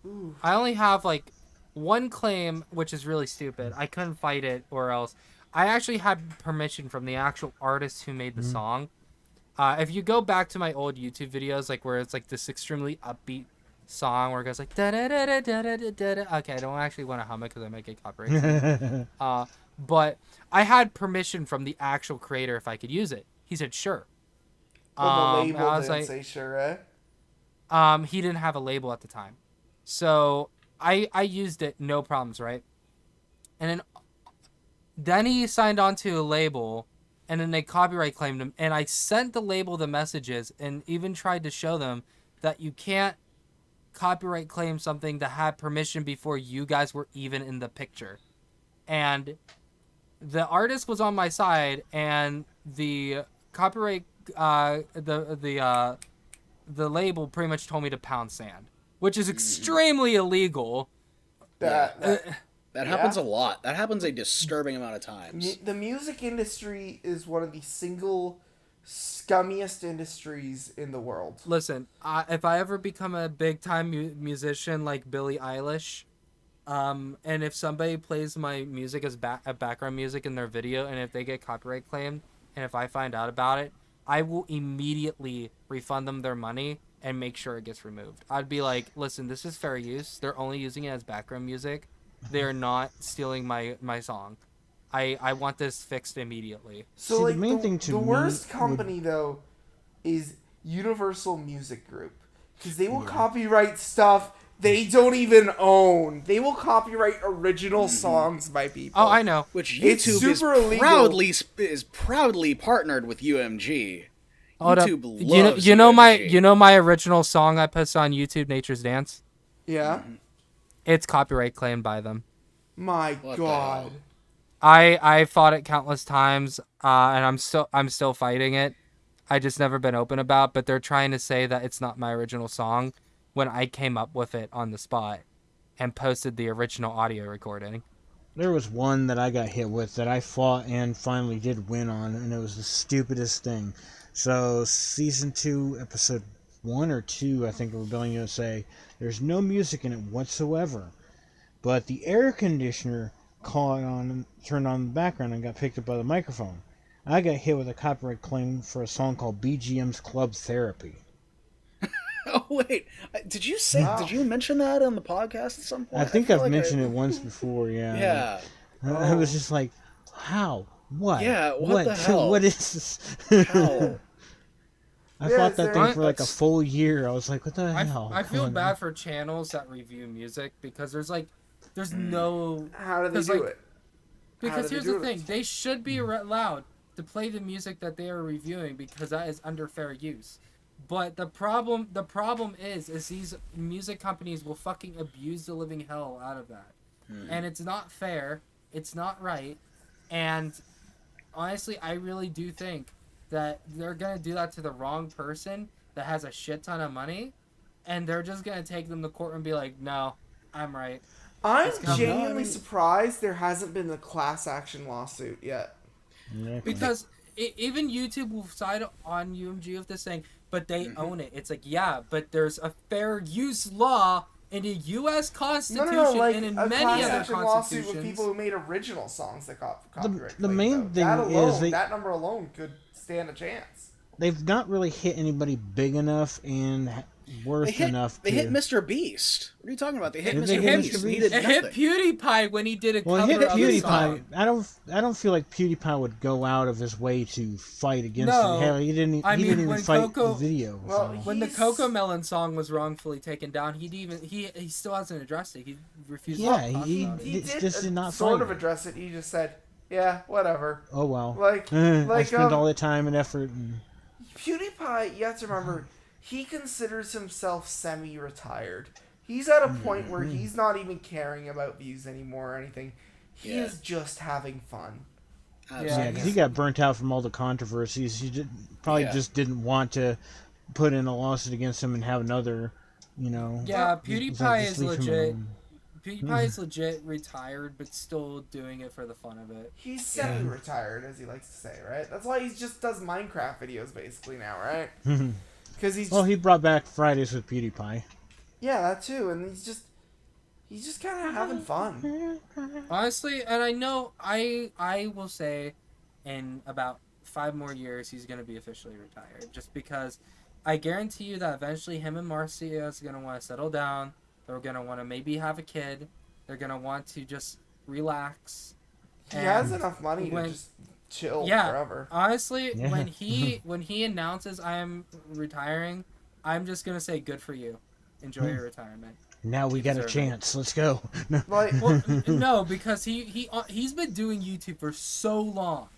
Ooh. I only have like one claim, which is really stupid. I couldn't fight it, or else I actually had permission from the actual artist who made the song. If you go back to my old YouTube videos, like where it's like this extremely upbeat song where it goes like da da da da da da da da. Okay, I don't actually want to hum it because I might get copyright. But I had permission from the actual creator if I could use it. He said sure. Well, the label I was didn't like, say sure, eh? he didn't have a label at the time, so I used it, no problems, right? And then he signed on to a label, and then they copyright claimed him. And I sent the label the messages, and even tried to show them that you can't copyright claim something that had permission before you guys were even in the picture. And the artist was on my side, and the copyright, the label pretty much told me to pound sand, which is extremely illegal. That That happens a lot. That happens a disturbing amount of times. the music industry is one of the single scummiest industries in the world. Listen, if I ever become a big time musician like Billie Eilish, and if somebody plays my music as background music in their video, and if they get copyright claimed, and if I find out about it, I will immediately refund them their money and make sure it gets removed. I'd be like, listen, this is fair use. They're only using it as background music. They're not stealing my song. I want this fixed immediately. So See, like the main thing to the me worst would- company though is Universal Music Group, because they will copyright stuff they don't even own. They will copyright original songs by people. Oh, I know. Which It's YouTube is super illegal. proudly partnered with UMG. Hold up. YouTube loves You know UMG. my original song I posted on YouTube, Nature's Dance? Yeah. It's copyright claimed by them. My What the God. hell? I fought it countless times, and I'm still fighting it. I just never been open about, but they're trying to say that it's not my original song when I came up with it on the spot and posted the original audio recording. There was one that I got hit with that I fought and finally did win on, and it was the stupidest thing. So, Season 2, Episode 1 or 2, I think, of Rebellion USA, there's no music in it whatsoever. But the air conditioner caught on and turned on the background and got picked up by the microphone. I got hit with a copyright claim for a song called BGM's Club Therapy. Oh wait, did you say? Wow. Did you mention that on the podcast at some point? I think feel I've like mentioned it once before, yeah. Yeah. I was just like, how? What? Yeah, what the hell? What is this? How? I Yeah, fought is that there- thing for like a That's- full year. I was like, what the hell? I feel Come on. bad for channels that review music because there's no How do they 'Cause, do like, it? because do they here's do the it? thing, they should be allowed to play the music that they are reviewing because that is under fair use. But the problem is these music companies will fucking abuse the living hell out of that. And it's not fair, it's not right, and honestly, I really do think that they're gonna do that to the wrong person that has a shit ton of money, and they're just gonna take them to court and be like, no, I'm right. I'm coming. genuinely surprised there hasn't been a class action lawsuit yet. Yeah, Because even YouTube will side on UMG with this saying, but they own it. It's like, yeah, but there's a fair use law in the U.S. Constitution No, like and in a many class other action lawsuit with constitutions. people who made original songs that got copyright. the claimed, main though. that thing alone, is that number alone could stand a chance. they've not really hit anybody big enough and worth enough They to... hit Mr. Beast. What are you talking about? They hit Did Mr. they hit Beast. Mr. He Beast? did It hit nothing. PewDiePie when he did a Well, cover hit of the PewDiePie. song. I don't feel like PewDiePie would go out of his way to fight against No. it. Hell, he didn't. I He mean, didn't even when fight Coco- the video. Well, so. When the He's- Coco Melon song was wrongfully taken down, he still hasn't addressed it. He refused Yeah, to talk he- about it. He It's did just did not sort fight of it. address it. He just said, "Yeah, whatever." Oh well. Like, I like spent all the time and effort. And... PewDiePie, you have to remember, he considers himself semi-retired. He's at a point where he's not even caring about views anymore or anything. He Yeah. is just having fun. Yeah, Absolutely. 'cause he got burnt out from all the controversies. He probably Yeah. just didn't want to put in a lawsuit against him and have another, you know. Yeah, it's like, PewDiePie just is leave him legit. alone. PewDiePie is legit retired, but still doing it for the fun of it. He's semi-retired, as he likes to say, right? That's why he just does Minecraft videos basically now, right? Because he's Well, just, he brought back Fridays with PewDiePie. yeah, that too, and he's just kind of having fun. Honestly, and I know I will say in about 5 more years he's gonna be officially retired. Just because I guarantee you that eventually him and Marcia is gonna want to settle down. They're gonna want to maybe have a kid. They're gonna want to just relax. He And has enough money to when- just chill Yeah, forever. honestly, Yeah. when he announces I am retiring, I'm just gonna say good for you. Enjoy your retirement. Now we You got a deserve it. chance. Let's go. No. Like, Well, no, because he's been doing YouTube for so long,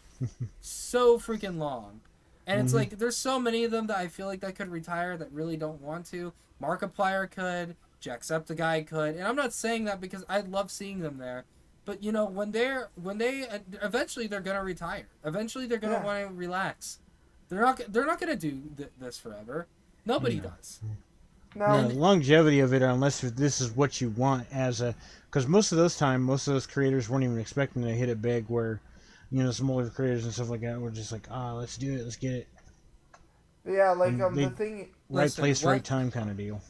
so freaking long, and it's like there's so many of them that I feel like that could retire that really don't want to. Markiplier could, Jacksepticeye could, and I'm not saying that because I love seeing them there, But you know, when they eventually they're gonna retire. Eventually they're gonna want to relax. They're not gonna do this forever. Nobody does. No. Yeah, the longevity of it, unless this is what you want as a, because most of those creators weren't even expecting to hit it big. Where, you know, some older creators and stuff like that were just like, let's do it, let's get it. Yeah, like the thing. Right place, right time kind of deal.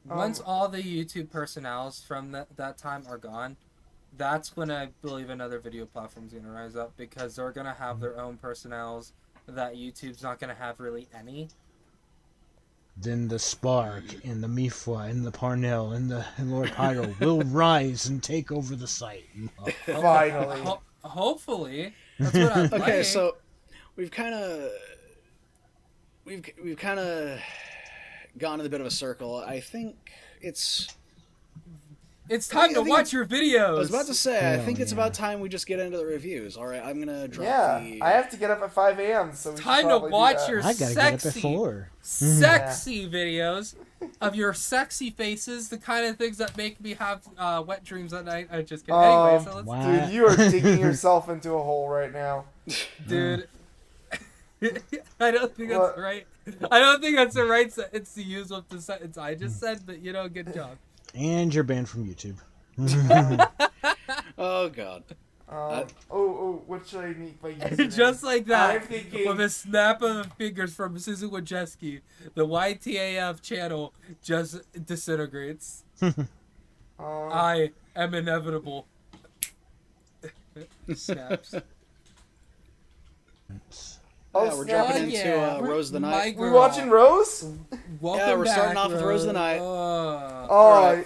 Once all the YouTube personnels from that time are gone, that's when I believe another video platform's gonna rise up, because they're gonna have their own personnels that YouTube's not gonna have really any. Then the Spark and the Meifwa and the Parnell and Lord Pyro will rise and take over the site. Finally. Hopefully, that's what I'd like. Okay, so we've kind of gone in a bit of a circle. I think it's time to watch your videos. I was about to say, I think it's about time we just get into the reviews. All right, I'm gonna drop the. I have to get up at 5 a.m. So we should time to probably do watch that. your I gotta get up at 4. sexy videos of your sexy faces, the kind of things that make me have wet dreams at night. I just kidding. Anyway, so let's. Wow. Dude, you are digging yourself into a hole right now. Dude, I don't think that's right. I don't think that's the right sentence to use with the sentence I just said, but you know, good job. And you're banned from YouTube. Oh God. What should I make by using? Just like that, I'm thinking... with a snap of the fingers from Susan Wojcicki, the YTAF channel just disintegrates. I am inevitable. Snaps. Yeah, we're jumping into yeah. Rose of the Night. We're watching Rose? Welcome Yeah, we're starting back, off with Rose of the Night.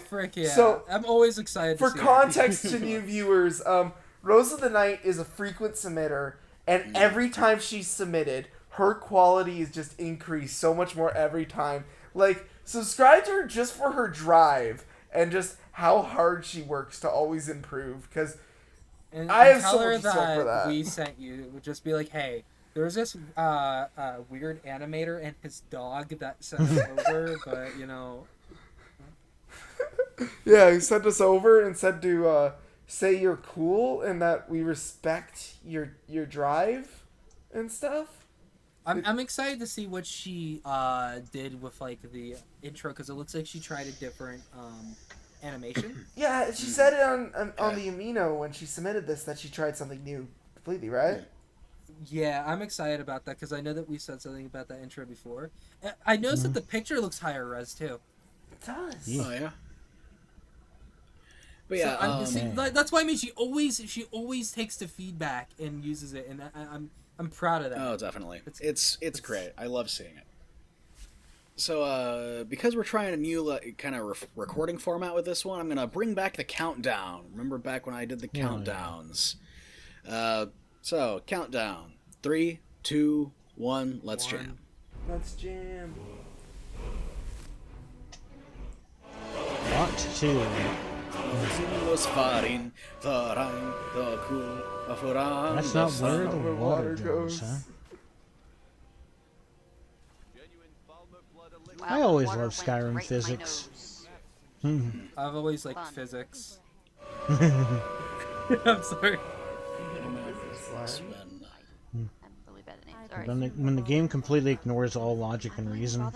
Frick yeah. So, I'm always excited for to see context to new viewers, Rose of the Night is a frequent submitter, and every time she's submitted, her quality is just increased so much more every time. Like, subscribe to her just for her drive and just how hard she works to always improve, because I have so much respect for that. We sent you would just be like, hey, there's this weird animator and his dog that sent us over, but you know. Yeah, he sent us over and said to say you're cool and that we respect your drive and stuff. I'm excited to see what she did with like the intro, because it looks like she tried a different animation. Yeah, she said it on the Amino when she submitted this that she tried something new completely, right? Yeah, I'm excited about that, because I know that we said something about that intro before. I noticed that the picture looks higher res too. It does. Yeah. Oh yeah. But yeah, that's why I mean she always takes the feedback and uses it, and I'm proud of that. Oh, definitely. It's great. I love seeing it. So, because we're trying a new kind of recording format with this one, I'm gonna bring back the countdown. Remember back when I did the countdowns? So countdown. 3, 2, 1. Let's jam. Let's jam. Want to. That's not where the water goes, huh? I always love Skyrim physics. I've always liked physics. I'm sorry. When the game completely ignores all logic and reason.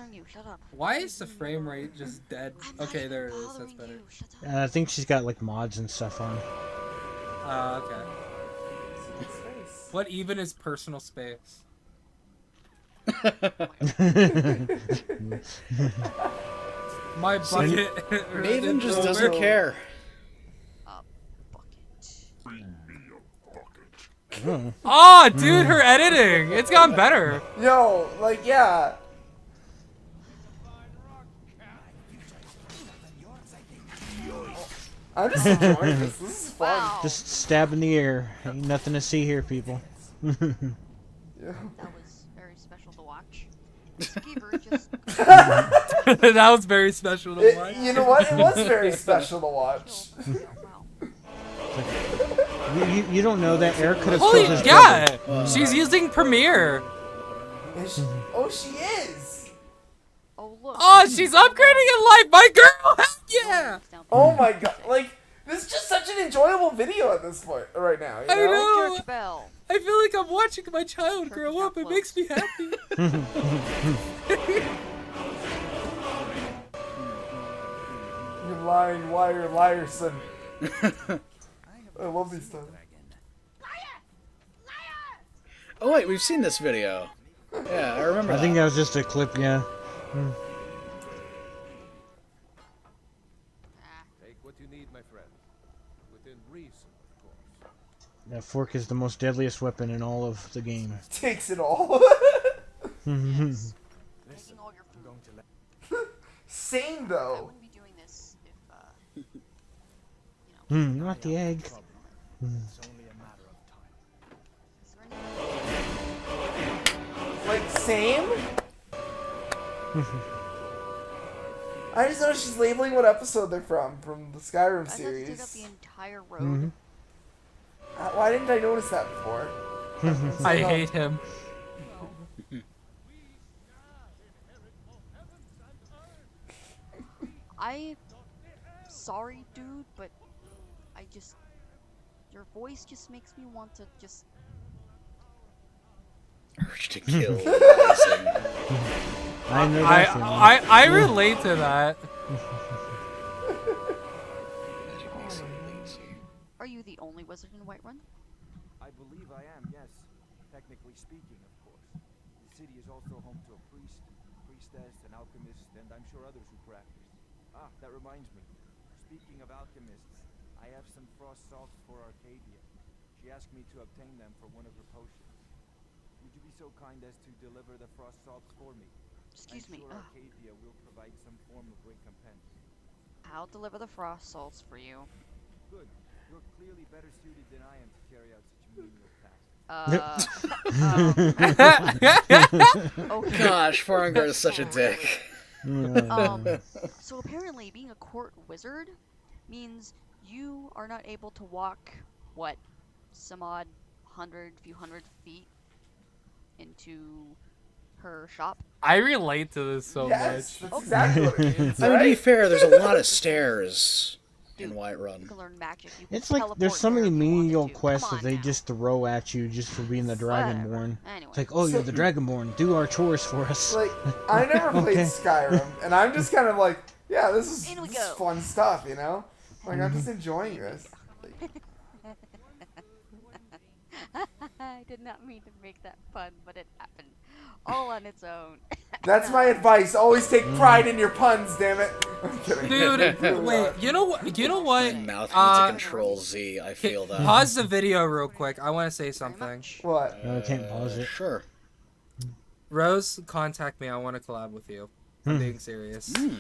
Why is the frame rate just dead? Okay, there it is. That's better. I think she's got like mods and stuff on. Okay. What even is personal space? My bucket. Maven just doesn't care. Oh, dude, her editing. It's gotten better. Yo, like, yeah. I'm just enjoying this. This is fun. Wow. Just stab in the air. Ain't nothing to see here, people. Yeah. That was very special to watch. Skeever just... That was very special to watch. You know what? It was very special to watch. Wow. You don't know that Eric could have Holy killed his yeah! brother. She's using Premiere. Oh, she is. Oh, look. Oh, she's upgrading in life, my girl! Heck yeah! Oh my god. Like, This is just such an enjoyable video at this point right now. You know? I know. Church bell. I feel like I'm watching my child Church grow got up. It close. makes me happy. You lying liar, son. I love these times. Oh wait, we've seen this video. Yeah, I remember. I think that was just a clip, yeah. Take what you need, my friend. Within reason, of course. That fork is the most deadliest weapon in all of the game. Takes it all. Taking all your food. Same I though. wouldn't be doing this if, you know. Not the egg. It's only a matter of time. Is there any... Like same. I just noticed she's labeling what episode they're from the Skyrim I had to series. dig up the entire road. Why didn't I notice that before? I hate him. Sorry, dude, but I just... Your voice just makes me want to just... Urge to kill. Amazing. I know that feeling. I relate to that. Magic makes me lazy. Are you the only wizard in Whiterun? I believe I am, yes. Technically speaking, of course. The city is also home to a priest, priestess, an alchemist, and I'm sure others who practice. Ah, that reminds me. Speaking of alchemists, I have some frost salts for Arcadia. She asked me to obtain them for one of her potions. Would you be so kind as to deliver the frost salts for me? Excuse I'm me. sure Arcadia will provide some form of recompense. I'll deliver the frost salts for you. Good. You're clearly better suited than I am to carry out such a menial task. Okay. Gosh, Farngard is such a dick. So apparently being a court wizard means you are not able to walk, what, some odd few hundred feet into her shop. I relate to this so Yes, much. that's exactly what it means, I mean, to be right? fair, there's a lot of stairs in Dude, Whiterun. You can learn magic. You can It's like teleport there's so there many if you wanted menial to. quests Come that on they now. just throw at you just for being the Dragonborn. Whatever. Anyway. It's like, oh, you're the Dragonborn. Do our chores for us. Like, I never played Okay. Skyrim, and I'm just kind of like, yeah, this is In we this is go. fun stuff, you know? Like, I'm just enjoying this. I did not mean to make that pun, but it happened. All on its own. That's my advice. Always take pride in your puns, damn it. I'm kidding. Dude, wait, you know what? You know what? My mouth needs a Control Z. I feel that. Pause the video real quick. I want to say Very something. much. What? No, I can't pause it. Sure. Rose, contact me. I want to collab with you. I'm being serious. Hmm.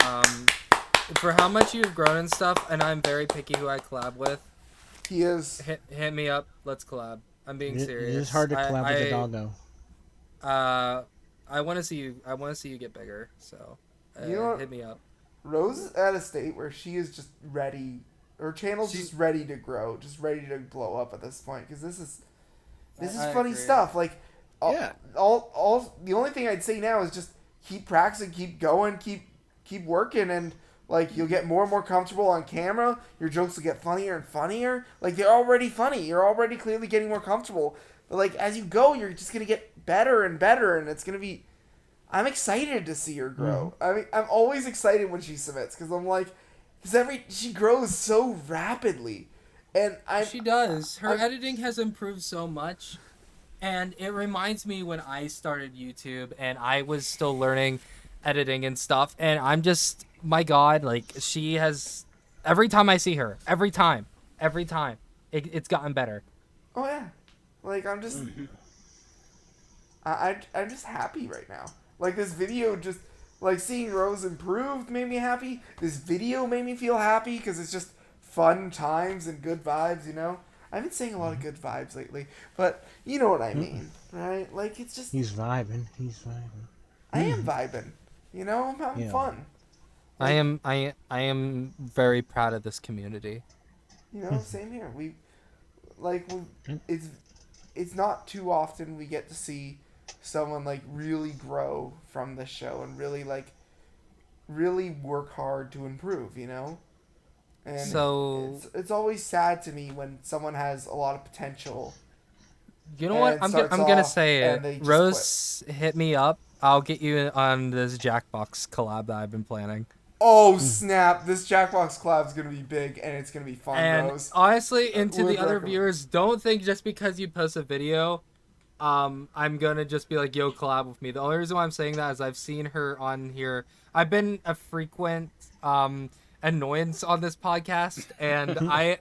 For how much you've grown and stuff, and I'm very picky who I collab with. He is. Hit me up. Let's collab. I'm being serious. It is hard to collab with a doggo. I want to see you. I want to see you get bigger. So, You know what? hit me up. Rose is at a state where she is just ready. Her channel's just ready to grow, just ready to blow up at this point. Because this is I funny agree. stuff. Like, Yeah. all. The only thing I'd say now is just keep practicing, keep going, keep working, and like you'll get more and more comfortable on camera. Your jokes will get funnier and funnier. Like they're already funny. You're already clearly getting more comfortable. But like as you go, you're just gonna get better and better, and it's gonna be. I'm excited to see her grow. I mean, I'm always excited when she submits because I'm like, she grows so rapidly, and She does. Her I'm- editing has improved so much. And it reminds me when I started YouTube and I was still learning editing and stuff. And I'm just, my God, like she has, every time I see her, every time, it's gotten better. Oh yeah, like I'm just, I'm just happy right now. Like this video just, like seeing Rose improved made me happy. This video made me feel happy because it's just fun times and good vibes, you know. I've been saying a lot of good vibes lately, but you know what I mean, right? Like it's just, He's vibing. I am vibing, you know. I'm having Yeah. fun, I am very proud of this community. you know. Same here. It's not too often we get to see someone like really grow from the show and really work hard to improve, you know? And So it's always sad to me when someone has a lot of potential. you know what? and I'm starts gonna off say and they it. just Rose, hit me up. I'll get you on this Jackbox collab that I've been planning. Oh snap! This Jackbox collab is gonna be big and it's gonna be fun, And Rose. honestly, and to would the other recommend. viewers, don't think just because you post a video, I'm gonna just be like, yo, collab with me. The only reason why I'm saying that is I've seen her on here. I've been a frequent annoyance on this podcast, and I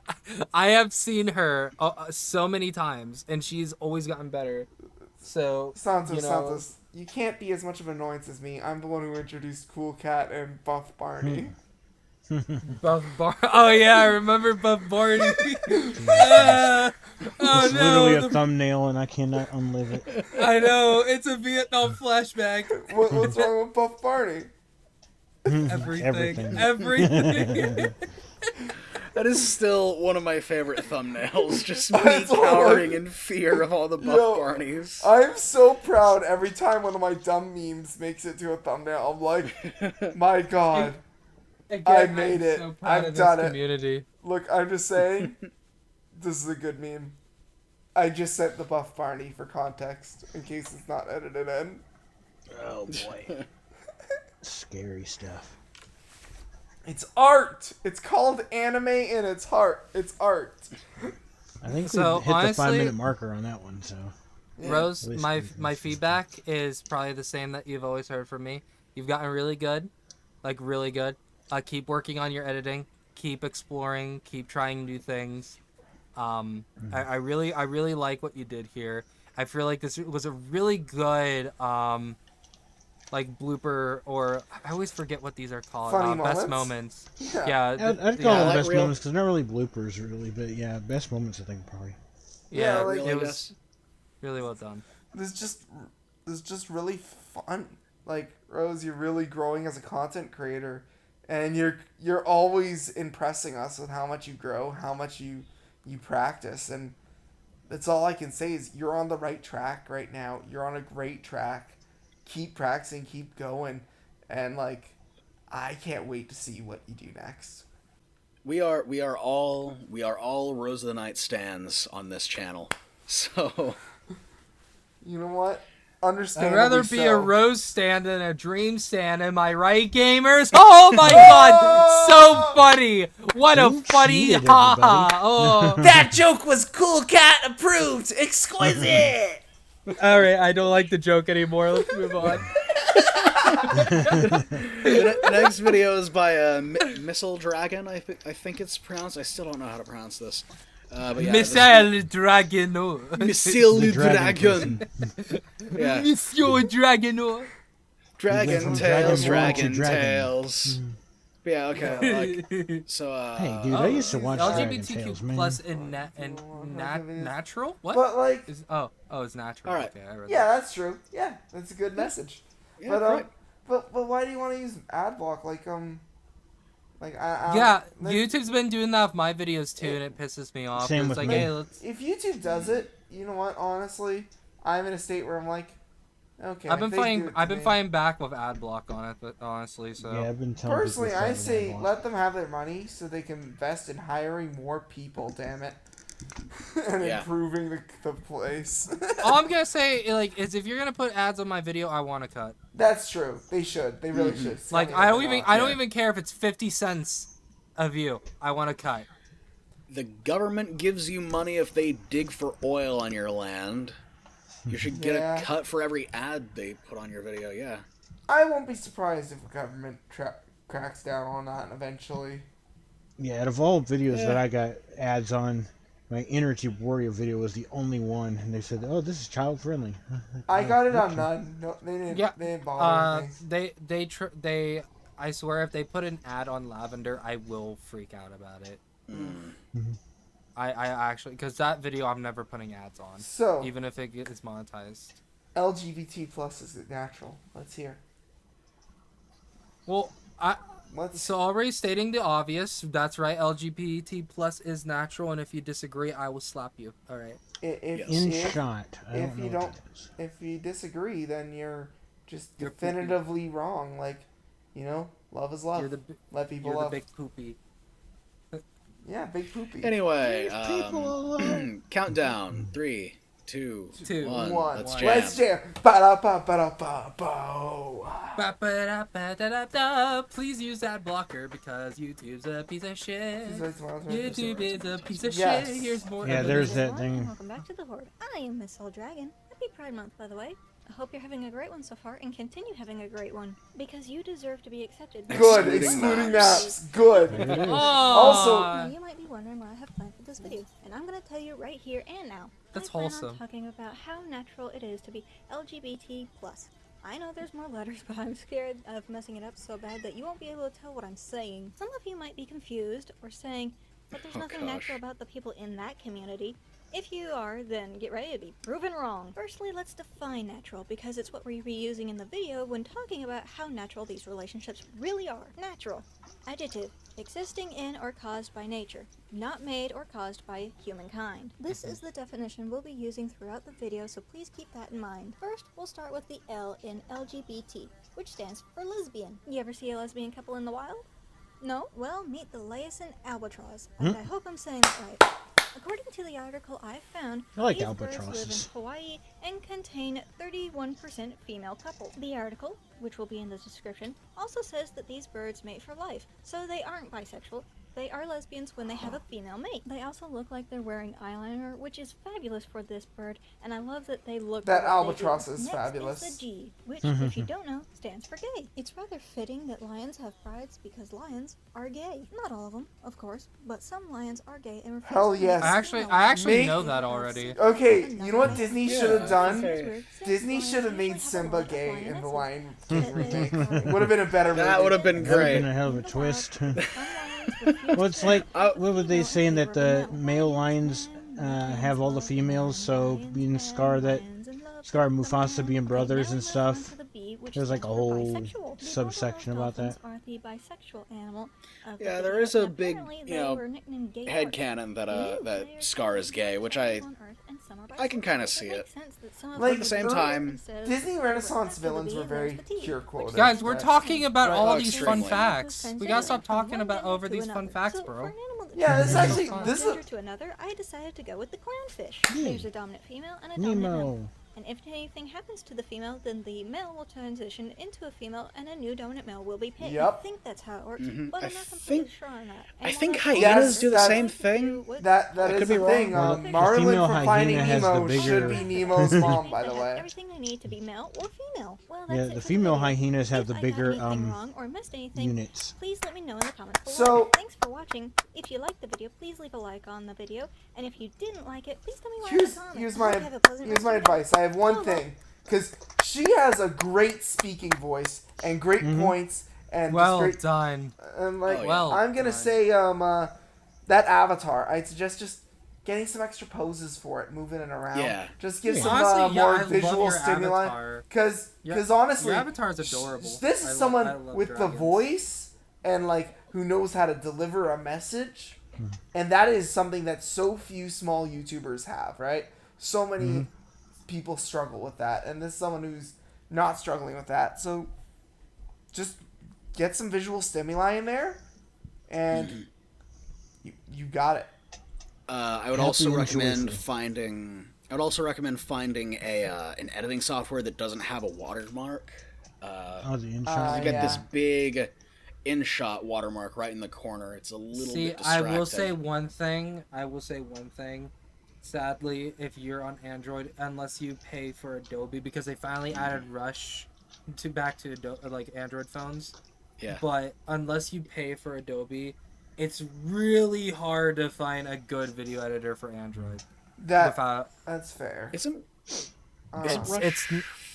have seen her so many times, and she's always gotten better. So Santos, you can't be as much of an annoyance as me. I'm the one who introduced Cool Cat and Buff Barney. Buff Bar. Oh yeah, I remember Buff Barney. It's Oh literally no! a thumbnail, and I cannot unlive it. I know, it's a Vietnam flashback. What's wrong with Buff Barney? Everything. That is still one of my favorite thumbnails. Just me That's all cowering in fear of all the Buff Yo, Barneys. I'm so proud every time one of my dumb memes makes it to a thumbnail. I'm like, my god. I made it. I've done it. Community. Look, I'm just saying, this is a good meme. I just sent the Buff Barney for context, in case it's not edited in. Oh boy. Scary stuff. It's art! It's called anime and it's heart. It's art. I think So, we hit the honestly- 5-minute marker on that one, so. Rose, At least my we- feedback is probably the same that you've always heard from me. You've gotten really good, like really good. Keep working on your editing. Keep exploring. Keep trying new things. I really like what you did here. I feel like this was a really good like blooper, or I always forget what these are called. Funny Best moments? moments. Yeah. I'd call them like best real- moments, because they're not really bloopers, really, but yeah, best moments, I think, probably. Yeah, like, really, it I was guess. really well done. This is just really fun. Like, Rose, you're really growing as a content creator. And you're always impressing us with how much you grow, how much you practice, and that's all I can say is you're on the right track right now. You're on a great track. Keep practicing, keep going, and like I can't wait to see what you do next. We are all Rose of the Night stands on this channel. So You know what? I'd Understandably rather be a so. Rose stand than a Dream stand. Am I right, gamers? Oh my god! So funny! What a You funny cheated, haha! everybody. Oh. That joke was Cool Cat approved. Exquisite. Alright, I don't like the joke anymore. Let's move on. the next video is by MisalDragon. I think it's pronounced. I still don't know how to pronounce this. But yeah, MisalDragon. MisalDragon. Yeah. Monsieur Dragon. Dragon Tales. Yeah, okay. Like, so, Hey, dude, I used to watch Dragon LGBTQ Tales, man. plus and natural? What? But like, Is, it's natural. All right. Okay, I read yeah, that's true. Yeah, that's a good message. yeah, But right. but why do you want to use ad block? Like I Yeah, like, YouTube's been doing that with my videos too, and it pisses me off. Same It's with like, me. hey, let's. if YouTube does it, you know what? Honestly, I'm in a state where I'm like, okay. I've been if they do fighting. it to I've been me- fighting back with ad block on it, but honestly, so. Yeah, I've been telling people Personally, to I try say to block. let them have their money so they can invest in hiring more people. Damn it, and Yeah. improving the place. All I'm gonna say, like, is if you're gonna put ads on my video, I want to cut. That's true. They should. They really should. Like, Sell I it don't even. off. I don't even care if it's 50 cents a view. I want to cut. The government gives you money if they dig for oil on your land. You should get Yeah. a cut for every ad they put on your video. Yeah. I won't be surprised if the government cracks down on that eventually. Yeah, out of all videos that I got ads on, my Energy Warrior video was the only one, and they said, "Oh, this is child friendly." I got it on none. No, they didn't. Yeah. They didn't bother me. They. I swear, if they put an ad on Lavender, I will freak out about it. I actually, because that video I'm never putting ads on, So even if it is monetized. LGBT plus is it natural? Let's hear. Well, Let's. so already stating the obvious. That's right. LGBT plus is natural, and if you disagree, I will slap you. All right. In shot. I if don't know you what don't, that is. if you disagree, then you're just You're poopy. definitively wrong. Like, you know, love is love. You're the Let people you're the love. big poopy. Yeah, big poopy. Anyway, People alive. countdown. 3, 2, Two, 1. One. Let's Let's jam. jam. Ba-da-ba-ba-da-ba-bo. Ba-ba-da-ba-da-da-da. Please use that blocker because YouTube's a piece of shit. YouTube is a piece of Yes. shit. Here's more. Yeah, there's that everyone, and thing. welcome back to the Horde. I am MisalDragon. Happy Pride Month, by the way. I hope you're having a great one so far, and continue having a great one, because you deserve to be accepted. Good, Excluding excluding maps. maps. Good. Oh, Also- Now you might be wondering what I have planned for this video, and I'm going to tell you right here and now. That's I plan wholesome. on talking about how natural it is to be LGBT+. I know there's more letters, but I'm scared of messing it up so bad that you won't be able to tell what I'm saying. Some of you might be confused or saying that there's nothing natural about the people in that community. If you are, then get ready to be proven wrong. Firstly, let's define natural, because it's what we'll be using in the video when talking about how natural these relationships really are. Natural. Adjective. Existing in or caused by nature. Not made or caused by humankind. This is the definition we'll be using throughout the video, so please keep that in mind. First, we'll start with the L in LGBT, which stands for lesbian. You ever see a lesbian couple in the wild? No? Well, meet the Laosan albatross, and I hope I'm saying that right. According to the article I found, I like these birds live in albatrosses. Hawaii and contain 31% female couples. The article, which will be in the description, also says that these birds mate for life, so they aren't bisexual. They are lesbians when they have a female mate. They also look like they're wearing eyeliner, which is fabulous for this bird, and I love that they look That what they albatross do. is Next fabulous. is the G, which, if you don't know, stands for gay. It's rather fitting that lions have prides because lions are gay. Not all of them, of course, but some lions are gay and refuse Hell to yes. mate I actually Make- know that already. Okay, you know what Disney Yeah, should have done? okay. Disney should have made Simba gay in the Lion King That remake. they- Would have been a better movie. That would have been That would have been great. a hell of a twist. Some lions refuse Well, it's like, Oh. what were they saying that the male lions have all the females, so being Scar and Mufasa being brothers and stuff. There's like a whole subsection about that. Yeah, there is a big, headcanon that Scar is gay, which I can kind of see it. Like, At the same time, Disney Renaissance villains were very pure quoted. Guys, we're talking about Oh, all these fun extremely. facts. We gotta stop talking about over these fun facts, bro. Yeah, this actually this is to another, I decided to go with the clownfish. Yeah. There's a dominant female and a dominant male. Nemo. And if anything happens to the female, then the male will transition into a female and a new dominant male will be picked. Yep. I think that's how it works, Mhm. but I I'm not completely think- sure on that. I And think while hyenas do the same thing. that I is could be the wrong. thing. Well, the Marlin female from Finding hyena has the Nemo bigger- should be Nemo's mom, by the They have way. everything they need to be male or female. Well, that's Yeah, it the for female video. hyenas have If the I got bigger anything wrong or missed anything, units. please let me know in the comments below. So- Thanks for watching. If you liked the video, please leave a like on the video. And if you didn't like it, please tell me why in the comments. Here's I my hope you have a pleasant here's rest my of your day. advice. I have one Bye-bye. thing, because she has a great speaking voice and great points and just Well great done. and like Oh, yeah. Well I'm gonna done. say that avatar. I'd suggest just getting some extra poses for it, moving it around. Yeah. Just give Yeah. some Honestly, yeah, I more love visual your stimuli. avatar. Because Yeah, honestly, your avatar is adorable. This I is love- I someone love with the dragons. voice and like who knows how to deliver a message, and that is something that so few small YouTubers have. Right? So many people struggle with that, and this is someone who's not struggling with that. So just get some visual stimuli in there, and you got it. I would Happy also and recommend joyful. finding. I would also recommend finding an editing software that doesn't have a watermark. Oh, the insurance. You get this Yeah. big in-shot watermark right in the corner. It's a little See, bit I distracting. will say one thing. Sadly, if you're on Android, unless you pay for Adobe, because they finally added Rush back to Android phones. Yeah. But unless you pay for Adobe, it's really hard to find a good video editor for Android. Without, That's fair. Isn't Uh, Rush it's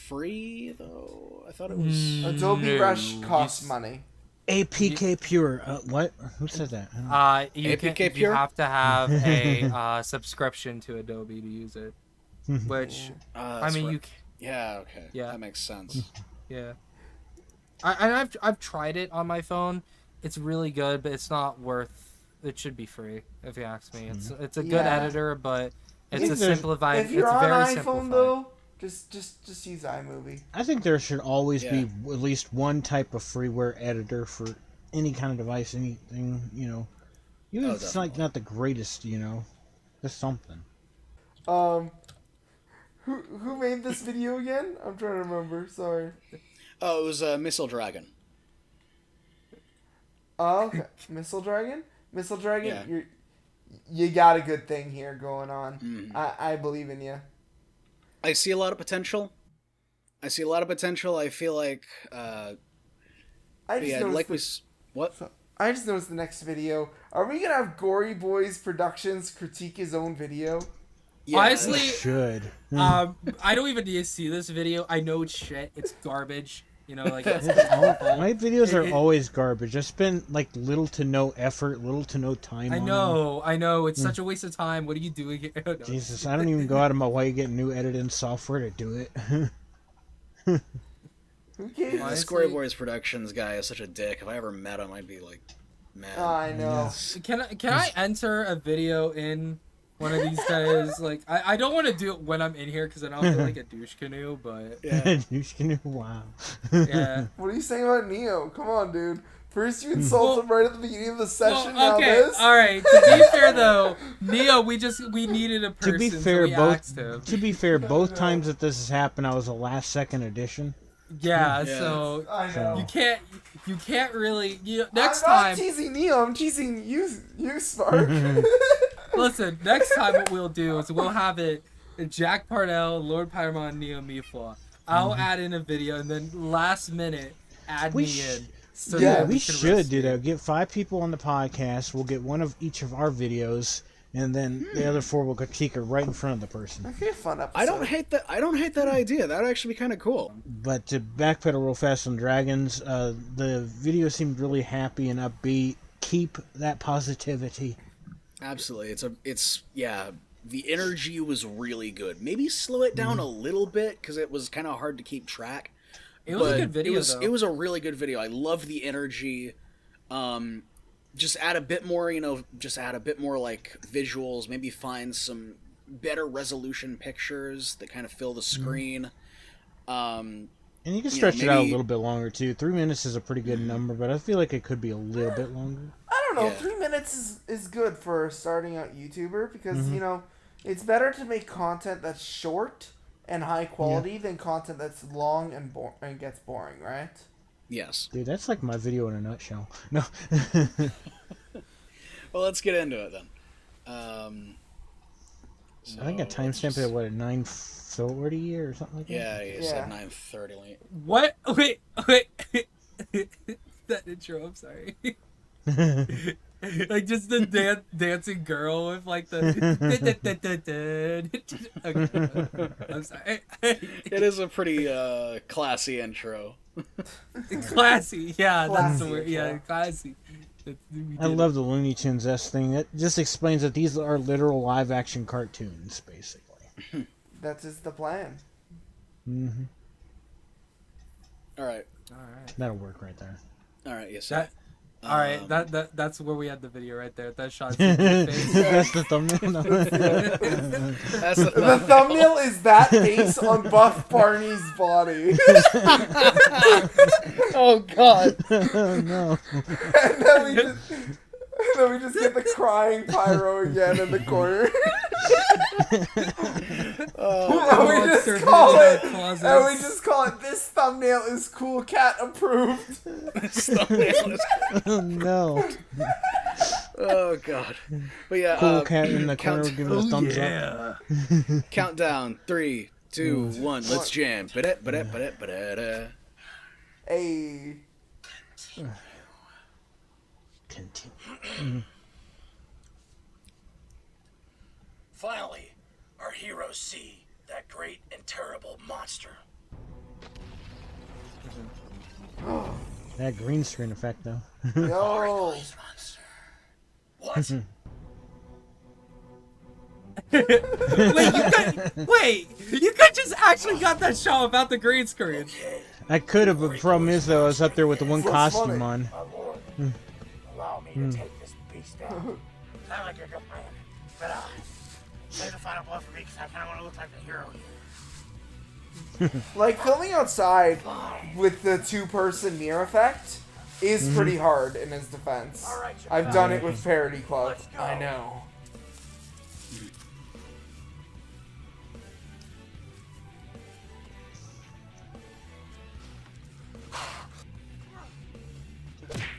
free though? I thought it was. Adobe no, Rush costs you- money. APK Pure. What? Who said that? You APK you Pure? have to have a subscription to Adobe to use it. Which I that's mean, right. you Yeah. Okay. Yeah. That makes sense. yeah. I've tried it on my phone. It's really good, but it's not worth. It should be free, if you ask me. It's a good Yeah. editor, but it's If a there's- simplified. If you're it's on very iPhone simplified. though, just use iMovie. I think there should always Yeah. be at least one type of freeware editor for any kind of device, anything, Even if it's like not the greatest, just something. Who made this video again? I'm trying to remember. Sorry. Oh, it was MisalDragon. Oh, okay. MisalDragon? MisalDragon, Yeah. you got a good thing here going on. I believe in you. I see a lot of potential. I feel like, I just noticed what? I just noticed the next video. Are we gonna have Gory Boys Productions critique his own video? Yeah, Honestly, Should. I don't even need to see this video. I know it's shit. It's garbage. Like it's My videos are always garbage. I spend like little to no effort, little to no time I on know. It's such a waste of time. What are you doing here? No. Jesus, I don't even go out of my way to get new editing software to do it. Who gave The Square Boys Productions guy is such a dick. If I ever met him, I'd be like, mad. Oh, I know. Can I enter a video in one of these days? Like, I don't want to do it when I'm in here because then I'll feel like a douche canoe, but... Yeah. Douche canoe, wow. Yeah. What are you saying about Neo? Come on, dude. First you insult him right at the beginning of the session, now okay, this? alright. To be fair, though, Neo, we needed a person, To be fair, so we asked him. both times that this has happened, I was a last-second addition. Yeah, Yeah. so... I know. You can't really... next I'm not time... teasing Neo, I'm teasing you, Spark. Listen, next time what we'll do is we'll have it Jack Parnell, Lord Pyro, and NeoMeifwa. I'll add in a video, and then last minute, add me in. So Yeah, that We can should roast do you. that. Get 5 people on the podcast. We'll get one of each of our videos, and then the other 4 will critique it right in front of the person. That'd be a fun episode. I don't hate that idea. That would actually be kind of cool. But to backpedal real fast on Dragons, the video seemed really happy and upbeat. Keep that positivity. Absolutely. The energy was really good. Maybe slow it down a little bit because it was kind of hard to keep track. It was a good video, though. It was a really good video. I love the energy. Just add a bit more, like visuals. Maybe find some better resolution pictures that kind of fill the screen. And you can stretch it out a little bit longer too. 3 minutes is a pretty good number, but I feel like it could be a little bit longer. I don't know. Yeah. 3 minutes is good for a starting out YouTuber because, it's better to make content that's short and high quality than content that's long and gets boring, right? Yes. Dude, that's like my video in a nutshell. No. Well, let's get into it then. I think I timestamped it at 9:40 or something like that. Yeah, you said 9:30. What? Wait. That intro, I'm sorry. Like just the dancing girl with like the... Okay, I'm sorry. It is a pretty classy intro. Classy, yeah, that's the Classy, word. Yeah, yeah. classy. I love the Looney Tunes S thing. That just explains that these are literal live action cartoons, basically. That is the plan. Mm-hmm. All right. That'll work right there. All right. Yes. That, all right. That's where we had the video right there. That shot's in your face. That's the thumbnail. No. That's The thumbnail is that face on Buff Barney's body. Oh God. Oh, no. And then we just get the crying Pyro again in the corner. And we just call it this thumbnail is cool cat approved. Oh, no. Oh God. But yeah. Cool cat in the corner giving a thumbs up. Countdown. 3, 2, 1. Let's jam. Ba-da-ba-da-ba-da-ba-da. Hey. Continue. Finally, our heroes see that great and terrible monster. That green screen effect, though. Yo. Monster. What? Wait, you guys just actually got that shot about the green screen. I could have, but the problem is, though, I was up there with the one costume on. My lord, allow me to take this beast down. Sound like a good plan. But save the final blow for me because I kind of want to look like the hero here. Like filming outside with the 2-person mirror effect is pretty hard in his defense. I've done it with Parody Club. I know.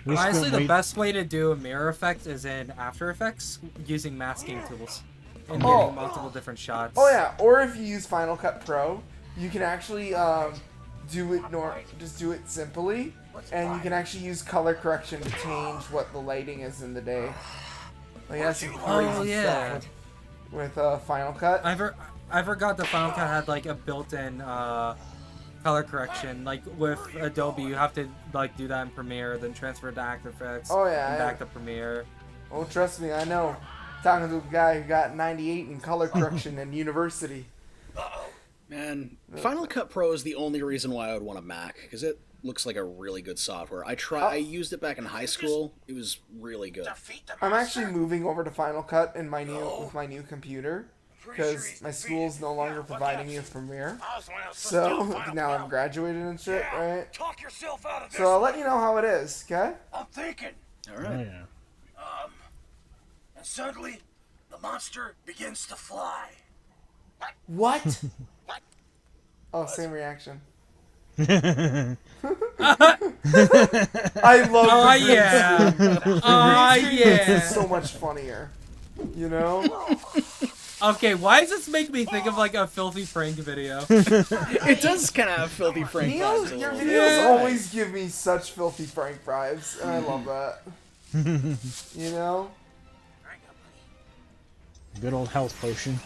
Honestly, the best way to do a mirror effect is in After Effects using masking tools and getting multiple different shots. Oh yeah, or if you use Final Cut Pro, you can actually do it just do it simply, and you can actually use color correction to change what the lighting is in the day. Like that's some crazy stuff with Final Cut. I forgot the Final Cut had like a built-in color correction. Like with Adobe, you have to like do that in Premiere, then transfer to After Effects. Oh yeah, and back to Premiere. Oh, trust me, I know. Talking to a guy who got 98 in color correction in university. Man, Final Cut Pro is the only reason why I would want a Mac, because it looks like a really good software. I used it back in high school. It was really good. I'm actually moving over to Final Cut with my new computer, because my school's no longer providing me with Premiere. So now I'm graduated and shit, right? So I'll let you know how it is, okay? I'm thinking. All right. Oh, yeah. And suddenly, the monster begins to fly. What? Oh, same reaction. I love the green screen. Oh yeah. It's so much funnier. You know? Okay, why does this make me think of like a Filthy Frank video? It does kind of have Filthy Frank vibes. Your videos always give me such Filthy Frank vibes, and I love that. You know? Good old health potion.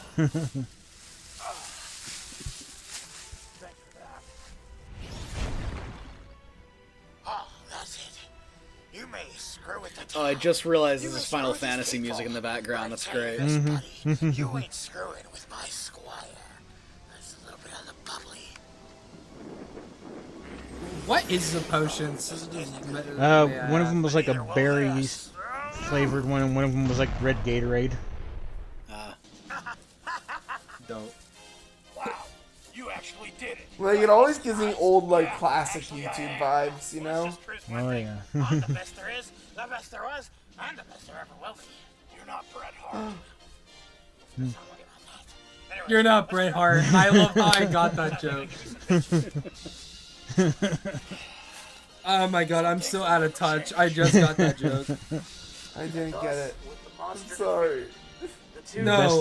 Oh, I just realized this is Final Fantasy music in the background. That's great. You ain't screwing with my squire. There's a little bit of the bubbly. What is the potions? One of them was like a berry flavored one, and one of them was like red Gatorade. Dope. Wow, you actually did it. Like, it always gives me old, like, classic YouTube vibes, you know? Oh, yeah. I'm the best there is, the best there was, and the best there ever will be. You're not Bret Hart. You're not Bret Hart. I love how I got that joke. Oh my god, I'm so out of touch. I just got that joke. I didn't get it. I'm sorry. No,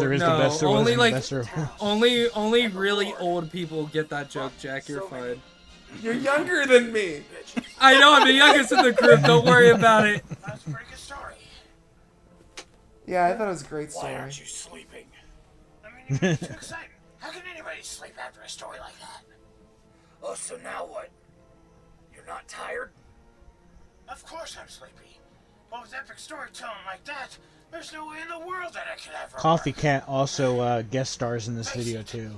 only really old people get that joke, Jack. You're fine. You're younger than me. I know, I'm the youngest in the group. Don't worry about it. That's a pretty good story. Yeah, I thought it was a great story. Why aren't you sleeping? I mean, you're too excited. How can anybody sleep after a story like that? Oh, so now what? You're not tired? Of course I'm sleepy. But with epic storytelling like that, there's no way in the world that I could ever. Coffee Cat also guest stars in this video too.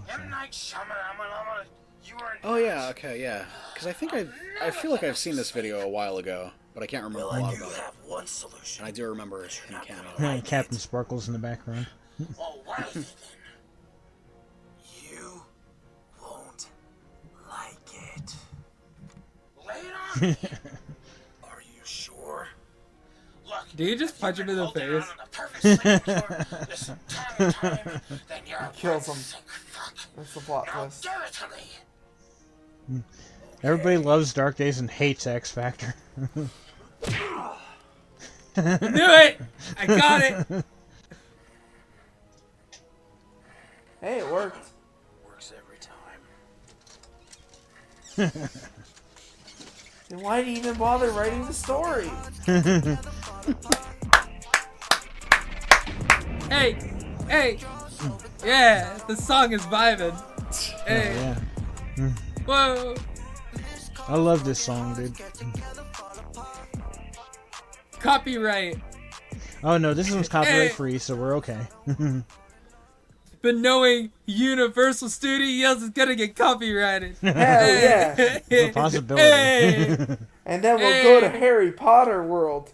Oh yeah, okay, yeah. Because I think I feel like I've seen this video a while ago, but I can't remember a lot about it. And I do remember him cameo. Captain Sparkles in the background. Oh, why then? You won't like it. Lay it on me. Are you sure? Look, do you just punch him in the face? Kills him. That's the plot twist. Everybody loves Dark Days and hates X Factor. Knew it! I got it! Hey, it worked. Works every time. Then why do you even bother writing the story? Hey! Hey! Yeah, the song is vibing. Hey! Oh, yeah. Whoa! I love this song, dude. Copyright. Oh no, this one's copyright free, so we're okay. But knowing Universal Studios is gonna get copyrighted. Hell yeah. It's a possibility. Hey. And then we'll go to Harry Potter world.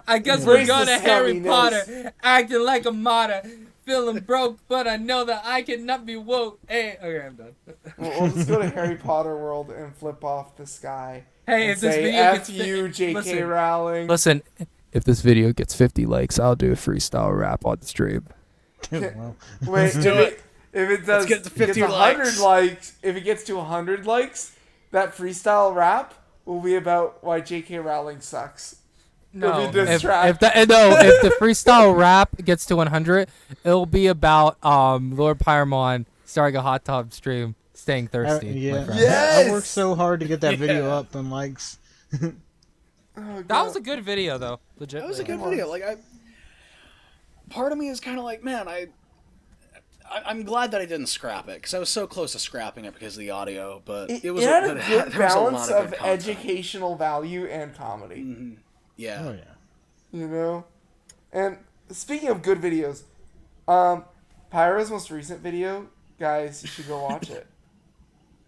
I guess Embrace we're going the to Harry scumminess. Potter, acting like a martyr, feeling broke, but I know that I cannot be woke. Hey, okay, I'm done. We'll just go to Harry Potter World and flip off the sky. Hey, and if this say, video F gets you, J.K. listen, Rowling. Listen, if this video gets 50 likes, I'll do a freestyle rap on the stream. Well, Wait, if it does, Let's get to 50 100 likes. If it gets to 100 likes, that freestyle rap will be about why J.K. Rowling sucks. No, It'll be diss if track. if the freestyle rap gets to 100, it'll be about Lord Pyramon starting a hot tub stream, staying thirsty. yeah. my friend. Yes! I worked so hard to get that video up and likes. Oh, That God. was a good video though. Legit. That was a good video. Like part of me is kind of like, man, I'm glad that I didn't scrap it because I was so close to scrapping it because of the audio. But it was had a but good there was a lot balance of of good content. educational value and comedy. Mm-hmm. Yeah. Oh yeah. You know? And speaking of good videos, Pyro's most recent video, guys, you should go watch it.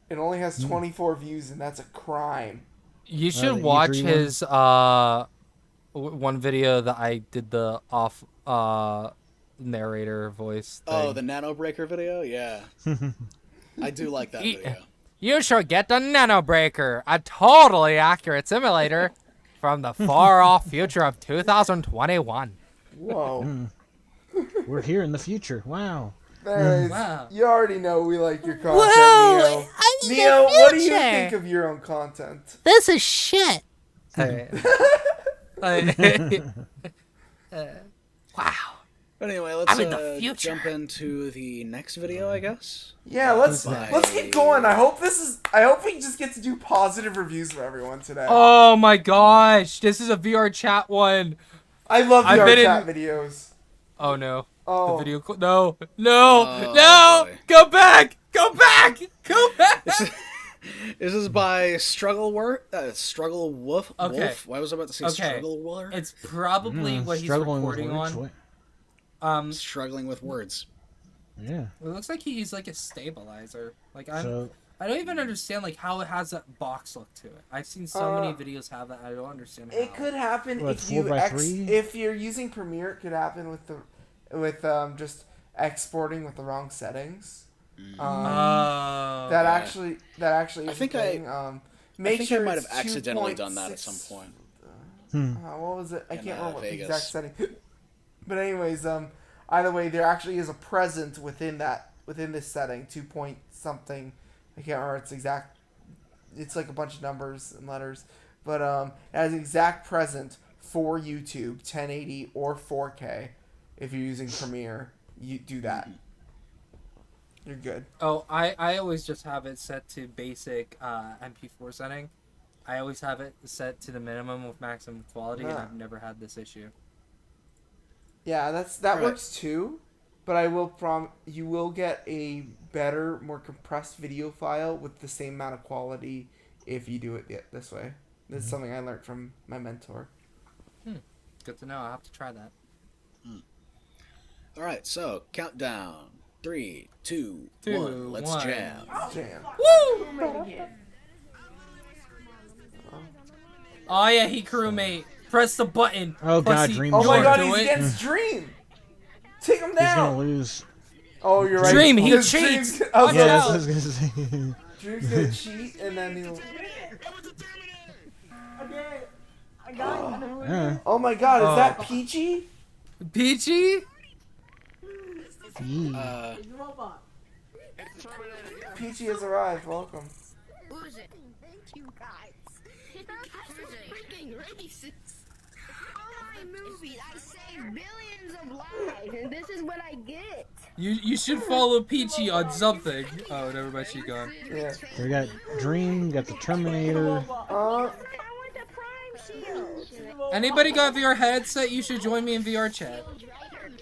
It only has 24 views, and that's a crime. You should the watch E3 his one video that I did the off narrator voice thing. Oh, the Nano Breaker video? Yeah. I do like that video. You should get the Nano Breaker, a totally accurate simulator from the far off future of 2021. Whoa. We're here in the future. Wow. Anyways, Wow. you already know we like your content, Whoa, Neo. Neo, what do you think of your own content? This is shit. Wow. But anyway, let's I'm in the future. jump into the next video, I guess. Yeah, let's Bye. get going. I hope we just get to do positive reviews for everyone today. Oh my gosh, this is a VR chat one. I love I've VR been chat in- videos. Oh no. Oh. The video no. Oh, No. boy. Go back. Go back. Go back. This is by StruggleWolf. Okay. Wolf? Why was I about to say Okay. StruggleWolf? It's probably what he's Struggling with recording words, on. what? Struggling with words. Yeah. It looks like he's like a stabilizer. Like I So don't even understand like how it has that box look to it. I've seen so many videos have that. I don't understand how. It could happen What, if you 4x3? if you're using Premiere. It could happen with just exporting with the wrong settings. That actually is I think a thing. Make I think sure I might have it's accidentally done that at 2.6 some point. what was it? I In, can't remember what the Vegas. exact setting. But anyways, either way, there actually is a present within this setting, 2 point something. I can't remember its exact. It's like a bunch of numbers and letters, but it has an exact present for YouTube, 1080 or 4K. If you're using Premiere, you do that. You're good. Oh, I always just have it set to basic MP4 setting. I always have it set to the minimum with maximum quality, and I've never had this issue. Yeah, that Right. works too, but I will you will get a better, more compressed video file with the same amount of quality if you do it this way. This is something I learned from my mentor. Good to know. I'll have to try that. All right, so countdown. 3, 2, 2, 1. Let's 1. jam. Jam. Oh yeah, he crewmate. Press the button. Oh, God, pussy. Dream Oh my Sure. god, Do he's it. against Dream! Take him he's gonna down! lose. Oh, you're right. Dream, he Because cheats. Dream's- I was Yeah, gonna Yeah, out. I was gonna say. Dream's gonna cheat and then he'll. Yeah. Oh my god, is that Peachy? Peachy? Peachy has arrived. Welcome. Thank you guys. You guys are freaking racist. On my movie, I saved billions of lives, and this is what I get. You should follow Peachy on something. Oh, never mind, she gone. Yeah. We got Dream, got the Terminator. I want the Prime Shield. Anybody got VR headset? You should join me in VR chat.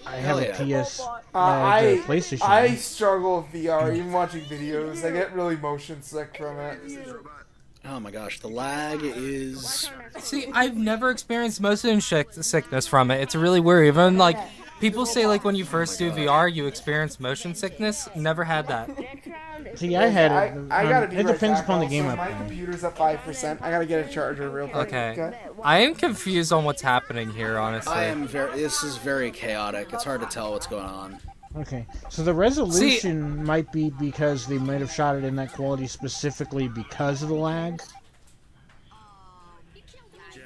I have Hell a yeah. PS. the I PlayStation. struggle with VR, even watching videos. I get really motion sick from it. Oh my gosh, the lag is... See, I've never experienced motion sickness from it. It's really weird. Even like people say, like when you first do VR, you experience motion sickness. Never had that. See, I had I it. gotta be It right depends back upon the also. game I'm My playing. computer's at 5%. I gotta get a charger real quick. Okay. I am confused on what's happening here, honestly. This is very chaotic. It's hard to tell what's going on. Okay, so the resolution might be because they might have shot it in that quality specifically because of the lag.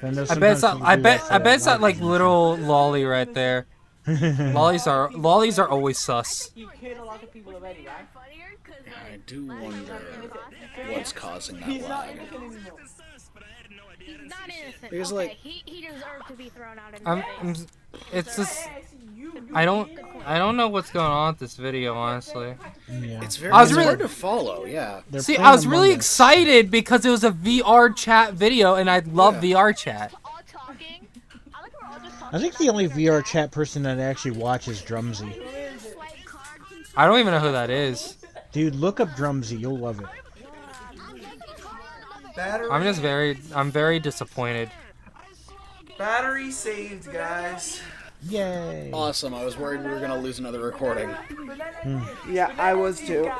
I bet it's not, I bet it's that like little lolly right there. Lollies are always sus. I do wonder what's causing that lag. He's not innocent. Because, okay, like, he deserved to be thrown out in It's just I don't know what's going on with this video, honestly. Yeah. It's very really hard to follow, yeah. See, I was really excited because it was a VR chat video, and I love VR chat. I think the only VR chat person that actually watches Drumsy. I don't even know who that is. Dude, look up Drumsy. You'll love it. I'm very disappointed. Battery saved, guys. Yay. Awesome. I was worried we were going to lose another recording. Yeah, I was too.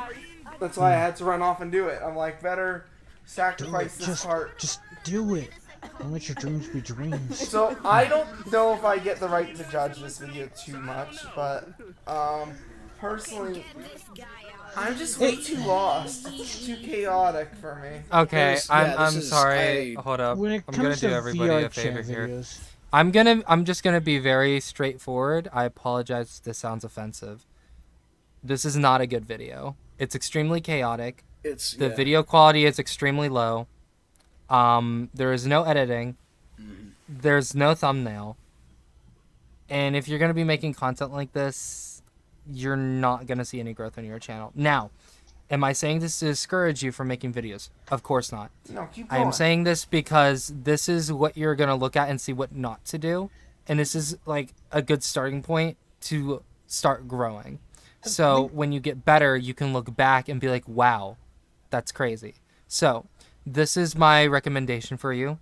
That's why I had to run off and do it. I'm like, better sacrifice this part. Just do it. Don't let your dreams be dreams. So, I don't know if I get the right to judge this video too much, but, personally, I'm just way too lost. It's too chaotic for me. Okay, I'm sorry. Hold up. I'm gonna do everybody a favor here. I'm just gonna be very straightforward. I apologize if this sounds offensive. This is not a good video. It's extremely chaotic. The video quality is extremely low. There is no editing. There's no thumbnail. And if you're gonna be making content like this, you're not gonna see any growth on your channel. Now, am I saying this to discourage you from making videos? Of course not. No, keep I going. am saying this because this is what you're gonna look at and see what not to do, and this is like a good starting point to start growing. So when you get better, you can look back and be like, "Wow, that's crazy." So this is my recommendation for you.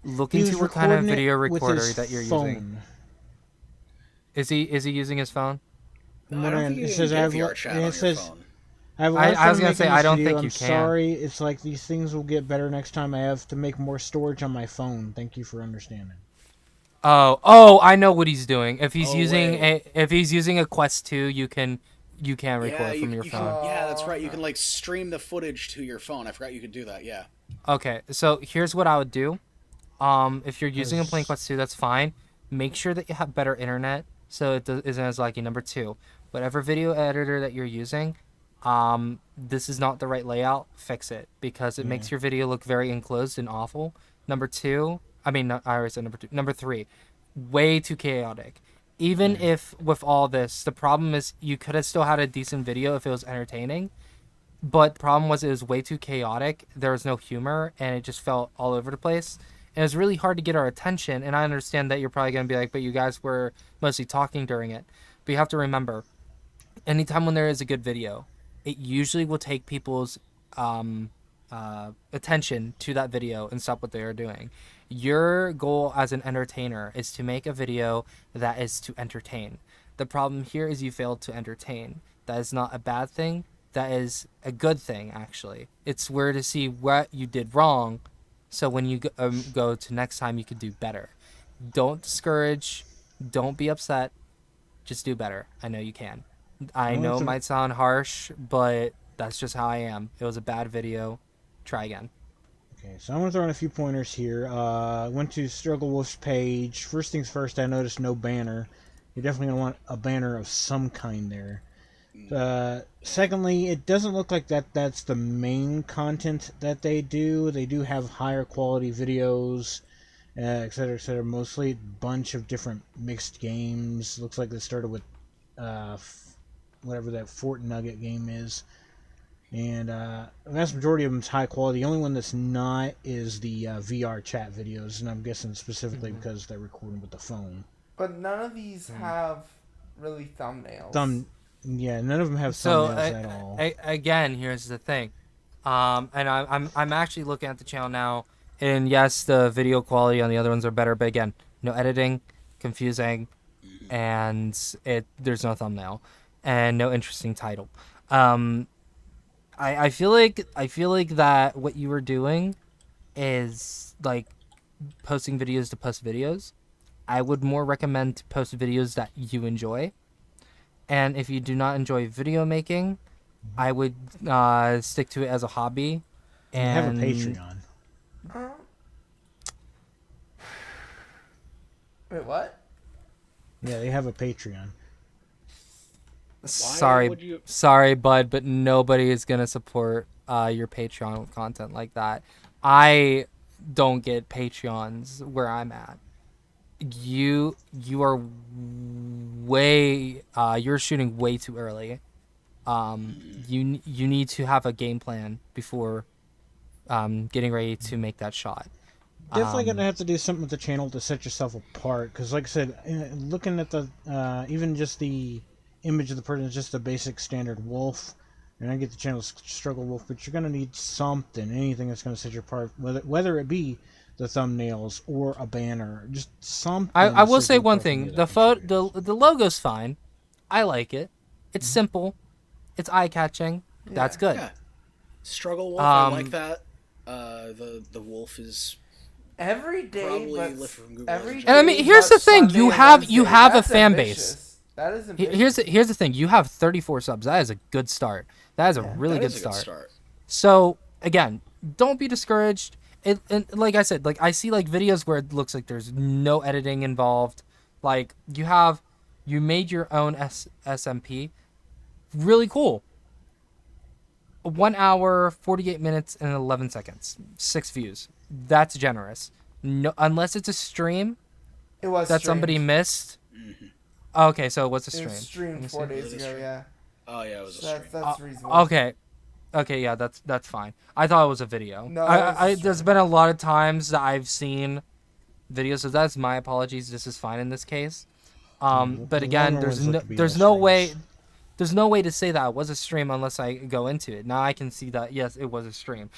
Look into what kind of video recorder that you're using. Is he using his phone? It says I have I was gonna say I don't think you can. Sorry, it's like these things will get better next time. I have to make more storage on my phone. Thank you for understanding. Oh, I know what he's doing. If he's using a Quest 2, you can record from your phone. Yeah, that's right. You can like stream the footage to your phone. I forgot you could do that. Yeah. Okay, so here's what I would do. If you're using a Plain Quest 2, that's fine. Make sure that you have better internet so it isn't as laggy. Number 2, whatever video editor that you're using, this is not the right layout. Fix it because it makes your video look very enclosed and awful. Number 2, I already said number 2. Number 3, way too chaotic. Even if with all this, the problem is you could have still had a decent video if it was entertaining. But the problem was it was way too chaotic. There was no humor, and it just felt all over the place. And it was really hard to get our attention. And I understand that you're probably going to be like, but you guys were mostly talking during it. But you have to remember, anytime when there is a good video, it usually will take people's attention to that video and stop what they are doing. Your goal as an entertainer is to make a video that is to entertain. The problem here is you failed to entertain. That is not a bad thing. That is a good thing, actually. It's where to see what you did wrong, so when you go to next time, you could do better. Don't discourage. Don't be upset. Just do better. I know you can. I know it might sound harsh, but that's just how I am. It was a bad video. Try again. Okay, so I'm going to throw in a few pointers here. Went to StruggleWolf's page. First things first, I noticed no banner. You're definitely going to want a banner of some kind there. Secondly, it doesn't look like that's the main content that they do. They do have higher quality videos, etc., etc. Mostly a bunch of different mixed games. Looks like they started with whatever that Fort Nugget game is. And the vast majority of them is high quality. The only one that's not is the VR chat videos, and I'm guessing specifically because they're recording with the phone. But none of these have really thumbnails. Yeah, none of them have thumbnails at all. Again, here's the thing, and I'm actually looking at the channel now, and yes, the video quality on the other ones are better, but again, no editing, confusing, and there's no thumbnail, and no interesting title. I feel like that what you were doing is like posting videos to post videos. I would more recommend to post videos that you enjoy. And if you do not enjoy video making, I would stick to it as a hobby. And you have a And Patreon. Wait, what? Yeah, they have a Patreon. Sorry, would you- sorry, bud, but nobody is gonna support your Patreon with content like that. I don't get Patreons where I'm at. You are way you're shooting way too early. You need to have a game plan before getting ready to make that shot. Definitely gonna have to do something with the channel to set yourself apart. Because, like I said, looking at the even just the image of the person is just a basic standard wolf, and I get the channel StruggleWolf, but you're gonna need something, anything that's gonna set you apart, whether it be the thumbnails or a banner, just something. I will sets say you one apart from thing: other the logo's fine. I like it. It's simple. It's eye catching. That's good. Yeah. StruggleWolf, I like that. The wolf is Every day, probably but lifted from Google. every Images. And I mean, day here's but the thing: Sunday you and have Wednesday. a That's fan ambitious. base. That is ambitious. Here's the thing: you have 34 subs. That is a good start. That is a really That good is a start. So again, don't be discouraged. And like I said, like I see like videos where it looks like there's no editing involved. Like you made your own SMP. Really cool. 1 hour, 48 minutes, and 11 seconds. 6 views. That's generous. No, unless it's a stream It was that streamed. somebody missed. Okay, so it was a It stream. was streamed 4 days ago. Yeah. Oh yeah, it was a So stream. that's reasonable. Okay, yeah, that's fine. I thought it was a video. No, it was a there's stream. been a lot of times that I've seen videos, so that's my apologies. This is fine in this case. But the again, longer ones look to be there's no no way streams. there's no way to say that it was a stream unless I go into it. Now I can see that yes, it was a stream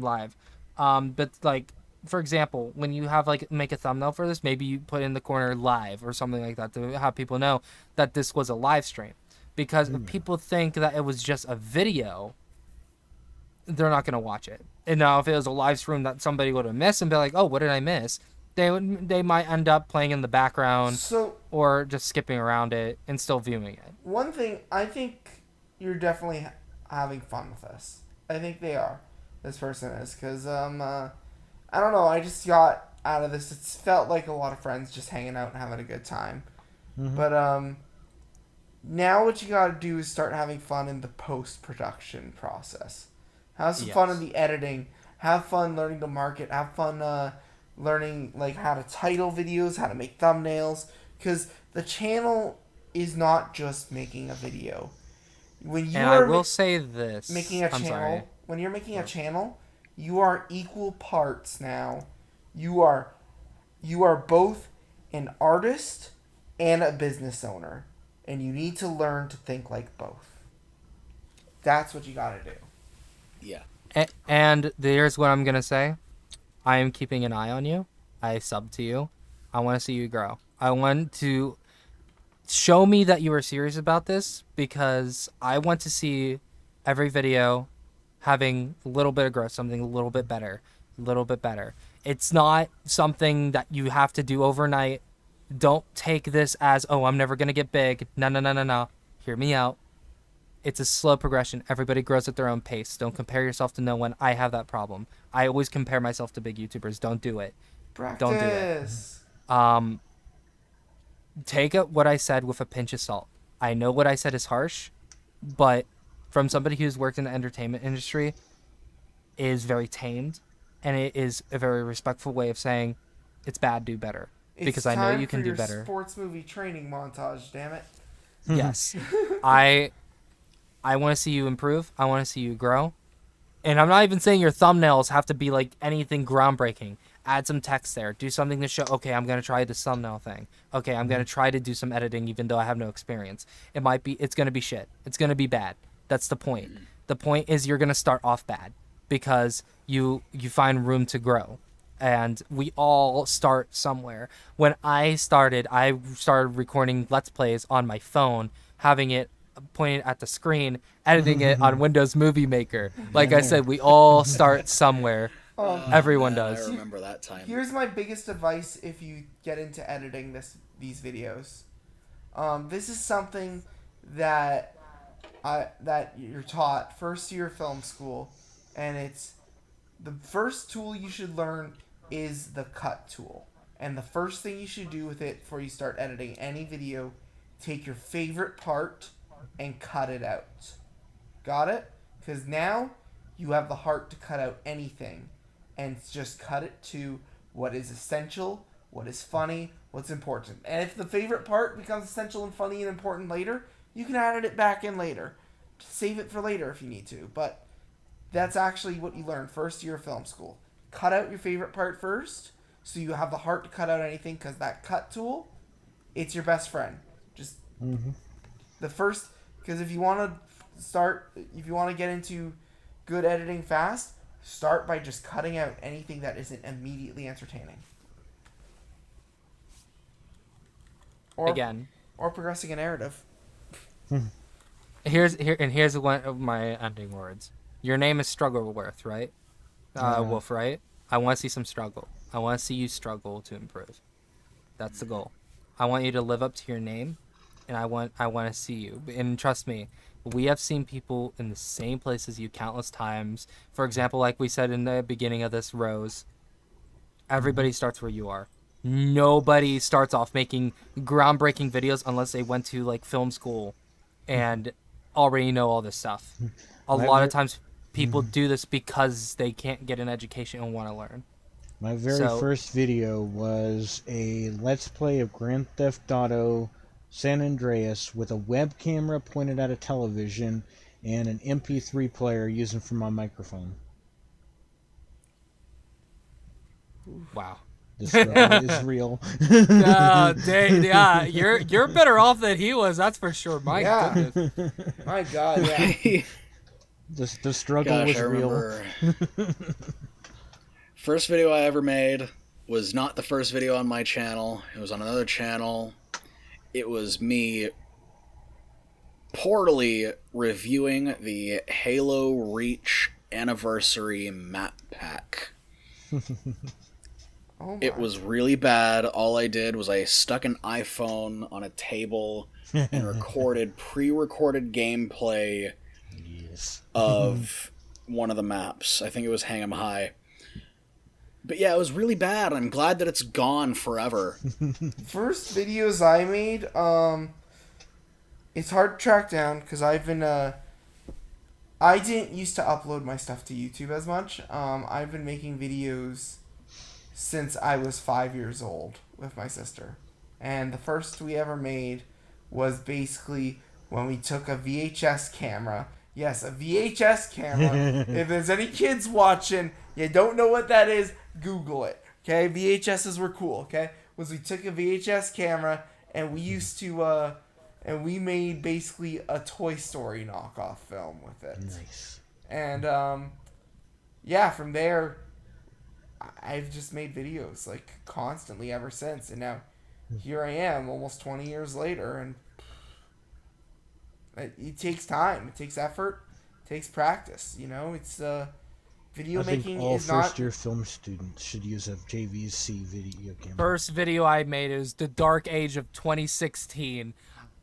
live. But like for example, when you have like make a thumbnail for this, maybe you put in the corner live or something like that to have people know that this was a live stream. Because if people think that it was just a video, they're not gonna watch it. And now if it was a live stream that somebody would have missed and be like, oh, what did I miss? They might end up playing in the background So or just skipping around it and still viewing it. one thing, I think you're definitely having fun with this. I think they are. This person is, because I don't know. I just got out of this. It's felt like a lot of friends just hanging out and having a good time. But now what you got to do is start having fun in the post-production process. Have some fun in the editing. Have fun learning to market. Have fun learning like how to title videos, how to make thumbnails. Because the channel is not just making a video. When you And are I will say this. making a I'm channel, sorry. when you're making a channel, you are equal parts now. You are both an artist and a business owner, and you need to learn to think like both. That's what you got to do. Yeah. And here's what I'm gonna say. I am keeping an eye on you. I sub to you. I want to see you grow. I want to show me that you are serious about this, because I want to see every video having a little bit of growth, something a little bit better. It's not something that you have to do overnight. Don't take this as, oh, I'm never going to get big. No. Hear me out. It's a slow progression. Everybody grows at their own pace. Don't compare yourself to no one. I have that problem. I always compare myself to big YouTubers. Don't do it. Practice. Don't do it. Take what I said with a pinch of salt. I know what I said is harsh, but from somebody who's worked in the entertainment industry, it is very tamed, and it is a very respectful way of saying it's bad, do better. Because I know you can do better. Sports movie training montage, damn it. Yes. I want to see you improve. I want to see you grow. And I'm not even saying your thumbnails have to be like anything groundbreaking. Add some text there. Do something to show, okay, I'm going to try this thumbnail thing. Okay, I'm going to try to do some editing even though I have no experience. It's going to be shit. It's going to be bad. That's the point. The point is you're going to start off bad because you find room to grow. And we all start somewhere. When I started recording Let's Plays on my phone, having it pointed at the screen, editing it on Windows Movie Maker. Like I said, we all start somewhere. Everyone does. I remember that time. Here's my biggest advice if you get into editing these videos. This is something that that you're taught first year film school, and it's the first tool you should learn is the cut tool. And the first thing you should do with it before you start editing any video, take your favorite part and cut it out. Got it? Because now you have the heart to cut out anything and just cut it to what is essential, what is funny, what's important. And if the favorite part becomes essential and funny and important later, you can add it back in later. Save it for later if you need to. But that's actually what you learn first year of film school. Cut out your favorite part first, so you have the heart to cut out anything, because that cut tool, it's your best friend. Just the first, because if you want to get into good editing fast, start by just cutting out anything that isn't immediately entertaining. Or progressing a narrative. Here's one of my ending words. Your name is StruggleWolf, right? Wolf, right? I want to see some struggle. I want to see you struggle to improve. That's the goal. I want you to live up to your name, and I want to see you. And trust me, we have seen people in the same place as you countless times. For example, like we said in the beginning of this, Rose, everybody starts where you are. Nobody starts off making groundbreaking videos unless they went to like film school and already know all this stuff. A lot of times people do this because they can't get an education and want to learn. My very first video was a Let's Play of Grand Theft Auto San Andreas with a web camera pointed at a television and an MP3 player using for my microphone. Wow. This is real. Yeah, you're better off than he was, that's for sure. My goodness. My God, yeah. The struggle was real. First video I ever made was not the first video on my channel. It was on another channel. It was me poorly reviewing the Halo Reach Anniversary map pack. It was really bad. All I did was I stuck an iPhone on a table and recorded pre-recorded gameplay of one of the maps. I think it was Hang 'em High. But yeah, it was really bad. I'm glad that it's gone forever. First videos I made, it's hard to track down because I've been, I didn't used to upload my stuff to YouTube as much. I've been making videos since I was 5 years old with my sister. And the first we ever made was basically when we took a VHS camera. Yes, a VHS camera. If there's any kids watching, you don't know what that is, Google it. Okay, VHSs were cool. Okay, was we took a VHS camera and we used to, and we made basically a Toy Story knockoff film with it. Nice. And yeah, from there, I've just made videos like constantly ever since, and now here I am, almost 20 years later, and it takes time, it takes effort, it takes practice. You know, it's video making all is not. first-year film students should use a JVC video camera. First video I made is the dark age of 2016.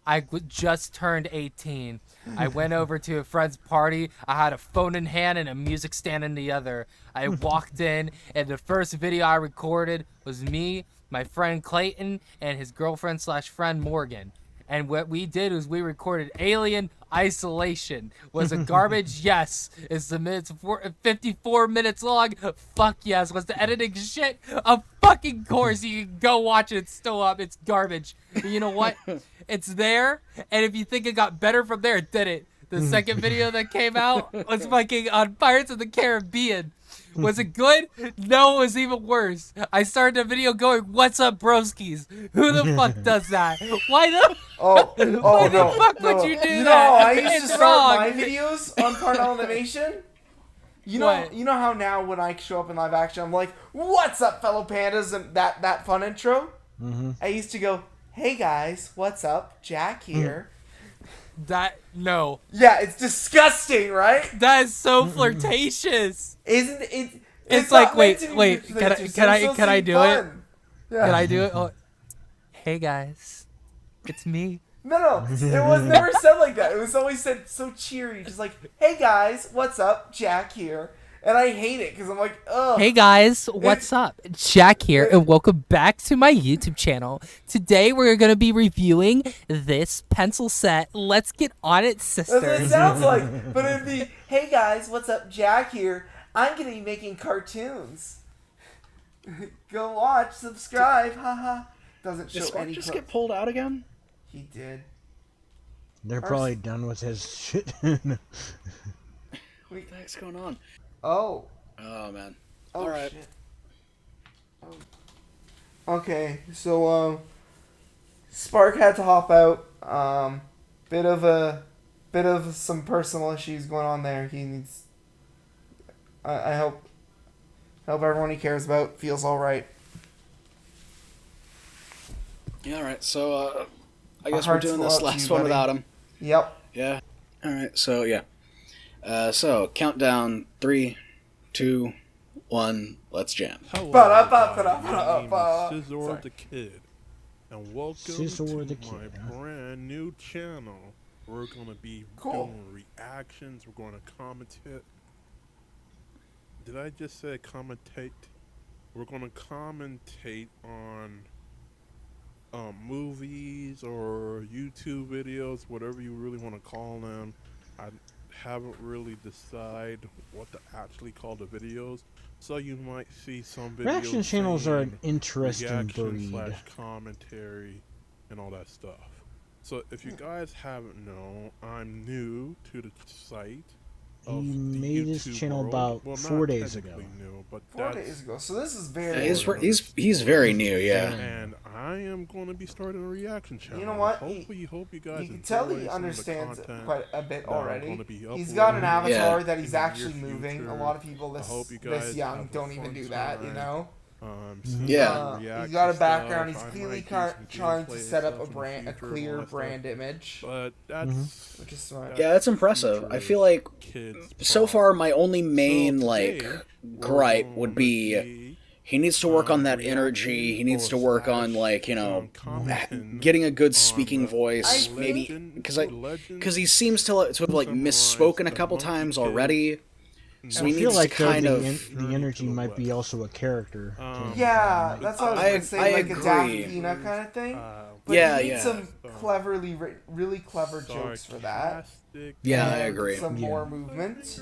I just turned 18. I went over to a friend's party. I had a phone in hand and a music stand in the other. I walked in, and the first video I recorded was me, my friend Clayton, and his girlfriend/friend Morgan. And what we did was we recorded Alien Isolation. Was it garbage? Yes. Is the minutes 54 minutes long? Fuck yes. Was the editing shit? Of fucking course. You can go watch it. It's still up. It's garbage. But you know what? It's there. And if you think it got better from there, it didn't. The second video that came out was fucking on Pirates of the Caribbean. Was it good? No, it was even worse. I started the video going, "What's up, broskies?" Who the fuck does that? Why the? Why the fuck would you do that? No, I used It's to start wrong. my videos on Parnell Animation. You know how now when I show up in live action, I'm like, "What's up, fellow pandas?" and that fun intro. I used to go, "Hey guys, what's up? Jack here." No. Yeah, it's disgusting, right? That is so flirtatious. Isn't it? It's like, not wait, meant to be can flirtatious. I It's do fun. it? Yeah. Can I do it? Oh. Hey guys, it's me, No, it was never said like that. It was always said so cheery, just like, "Hey guys, what's up? Jack here." And I hate it because I'm like, ugh. Hey guys, what's up? Jack here, and welcome back to my YouTube channel. Today we're gonna be reviewing this pencil set. Let's get on it, sisters. That's what it sounds like. But it'd be, "Hey guys, what's up? Jack here. I'm gonna be making cartoons. Go watch, subscribe, haha." Doesn't show Did Spark any just clip. get pulled out again? He did. They're probably done with his shit. What the heck's going on? Oh. Oh, man. Oh, All right. shit. Oh. Okay, so Spark had to hop out. Bit of some personal issues going on there. He needs. I hope everyone he cares about feels all right. Yeah, all right. So I guess Our we're doing hearts this go out to last you, one buddy. without him. Yep. Yeah. All right. So yeah. So countdown 3, 2, 1. Let's jam. Hello, my name is Scizor The KIDD, and welcome Scizor The to my KIDD, huh? brand new channel. We're gonna be doing reactions. We're gonna commentate. Did I just say commentate? We're gonna commentate on movies or YouTube videos, whatever you really want to call them. I haven't really decided what to actually call the videos, so you might see some videos. Reaction channels are an saying interesting reaction breed. slash commentary and all that stuff. So if you guys haven't known, I'm new to the site. He made his channel about 4 days ago. New, but 4 days ago. So this is very. He's very new, yeah. And I am going to be starting a reaction channel. You know what? Hope you guys. You can tell he enjoy some of the understands content quite a bit that I'm already. gonna be He's got an uploading avatar Yeah. that he's in the actually near moving. future. A lot of people I hope you this guys young have a don't even fun do that, you time. know. Yeah. He's got a background. He's stuff. I clearly might do some trying to gameplay set up stuff a in the brand, a future and clear all that stuff. brand image. But that's which is smart. Yeah, that's impressive. I feel like so far my only main gripe would be he needs to work on that energy. He needs to work on getting a good speaking voice. Maybe because he seems to have misspoken a couple times already. So I he feel needs like to kind of the energy might be also a character. Yeah, that's what I was going to say, like agree. a Daphne kind of thing. But yeah, you need yeah. some really clever jokes for that. Yeah, I And agree. Some more movement.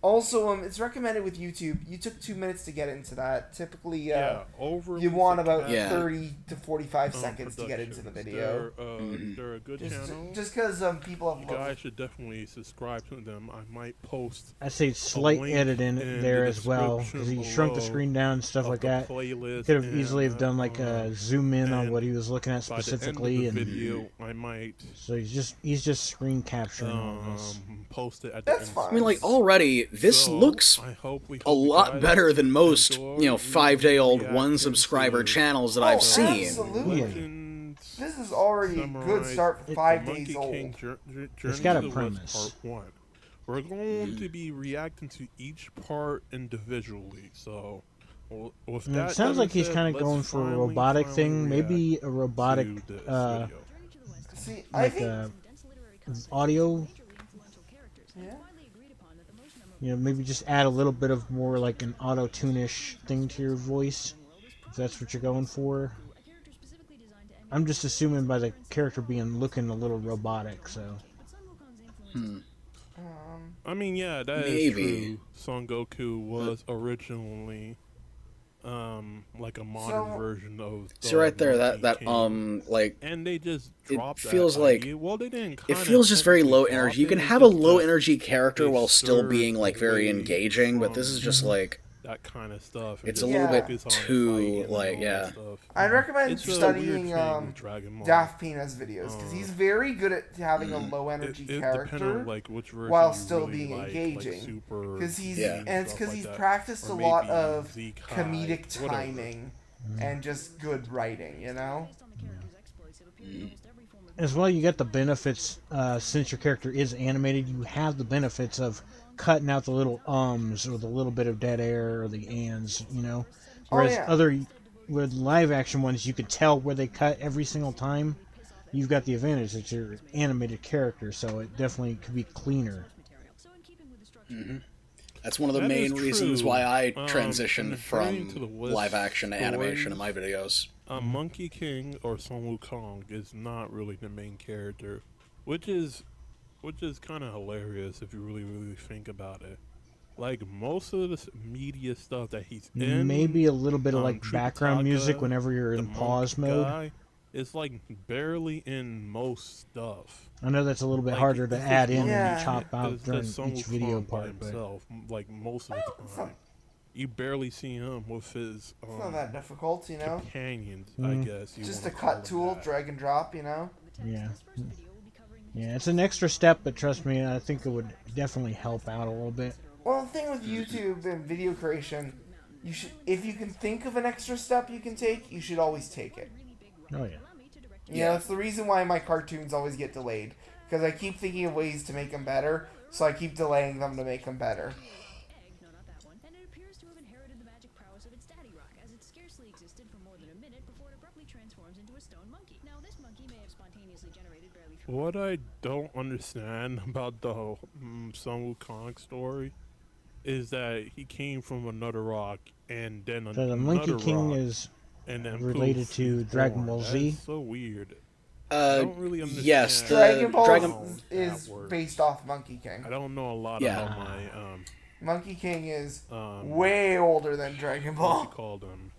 Also, it's recommended with YouTube. You took 2 minutes to get into that. Typically, you want about 30 to 45 seconds to get into the video. They're a good channel. Just because people have. You guys should definitely subscribe to them. I might post. I'd say slight edit in there as well, because he shrunk the screen down and stuff like that. Could have easily have done like a zoom in on what he was looking at specifically, and video, I might. So he's just screen capturing all this. Post it at the end. I mean, like already this looks a lot better than most 5-day-old 1 subscriber channels that I've seen. Absolutely. This is already a good start for 5 days old. It's got a premise. Part 1. We're going to be reacting to each part individually. So, with that, It sounds like he's kind of going for a robotic thing. Maybe a robotic, See, I think audio. Yeah. Maybe just add a little bit of more like an auto-tune-ish thing to your voice, if that's what you're going for. I'm just assuming by the character looking a little robotic, so. I mean, yeah, that is true. Son Goku was originally like a modern version of. So right there, that and they just dropped it feels that like idea. Well, they didn't. It feels just very low energy. You can have a low energy character while still being like very engaging, but this is just like that kind of stuff. It's a little bit too I'd recommend studying Daphne's videos because he's very good at having a low energy character while still being engaging. Because it's because he's practiced a lot of comedic timing and just good writing, you know. As well, you get the benefits since your character is animated. You have the benefits of cutting out the little ums or the little bit of dead air or the ands, whereas with live action ones you could tell where they cut every single time. you've got the advantage that you're an animated character, so it definitely could be cleaner. Mm-hmm. That's one of the That main is reasons true. why I And transitioned referring from to the list live action to animation in my stories, videos. Monkey King or Sun Wukong is not really the main character, which is kind of hilarious if you really think about it. Like most of the media stuff that he's in, Maybe a little bit of like True background music Taka, whenever you're the in monk pause mode. guy, it's like barely in most stuff. I know that's a little bit Like, harder to it's add just in Yeah. and chop out There's during Sun each video Wukong by part, but himself, like most of the time. You barely see him with his It's not that difficult, you know. companions, I guess. You Just a wanna call cut them tool, that. drag and drop, you know. yeah. Yeah, it's an extra step, but trust me, I think it would definitely help out a little bit. Well, the thing with YouTube and video creation, you should, if you can think of an extra step you can take, you should always take it. Oh yeah. You know, it's the reason why my cartoons always get delayed, because I keep thinking of ways to make them better, so I keep delaying them to make them better. What I don't understand about the Sun Wukong story is that he came from another rock and then So the another Monkey King rock, is and then related poof, to he's Dragon born. Ball That Z. is so weird. I don't really understand. Yes, the Dragon Ball Dragon is based off Monkey King. I don't know a lot Yeah. about my Monkey King is way older than Dragon what you Ball. call them.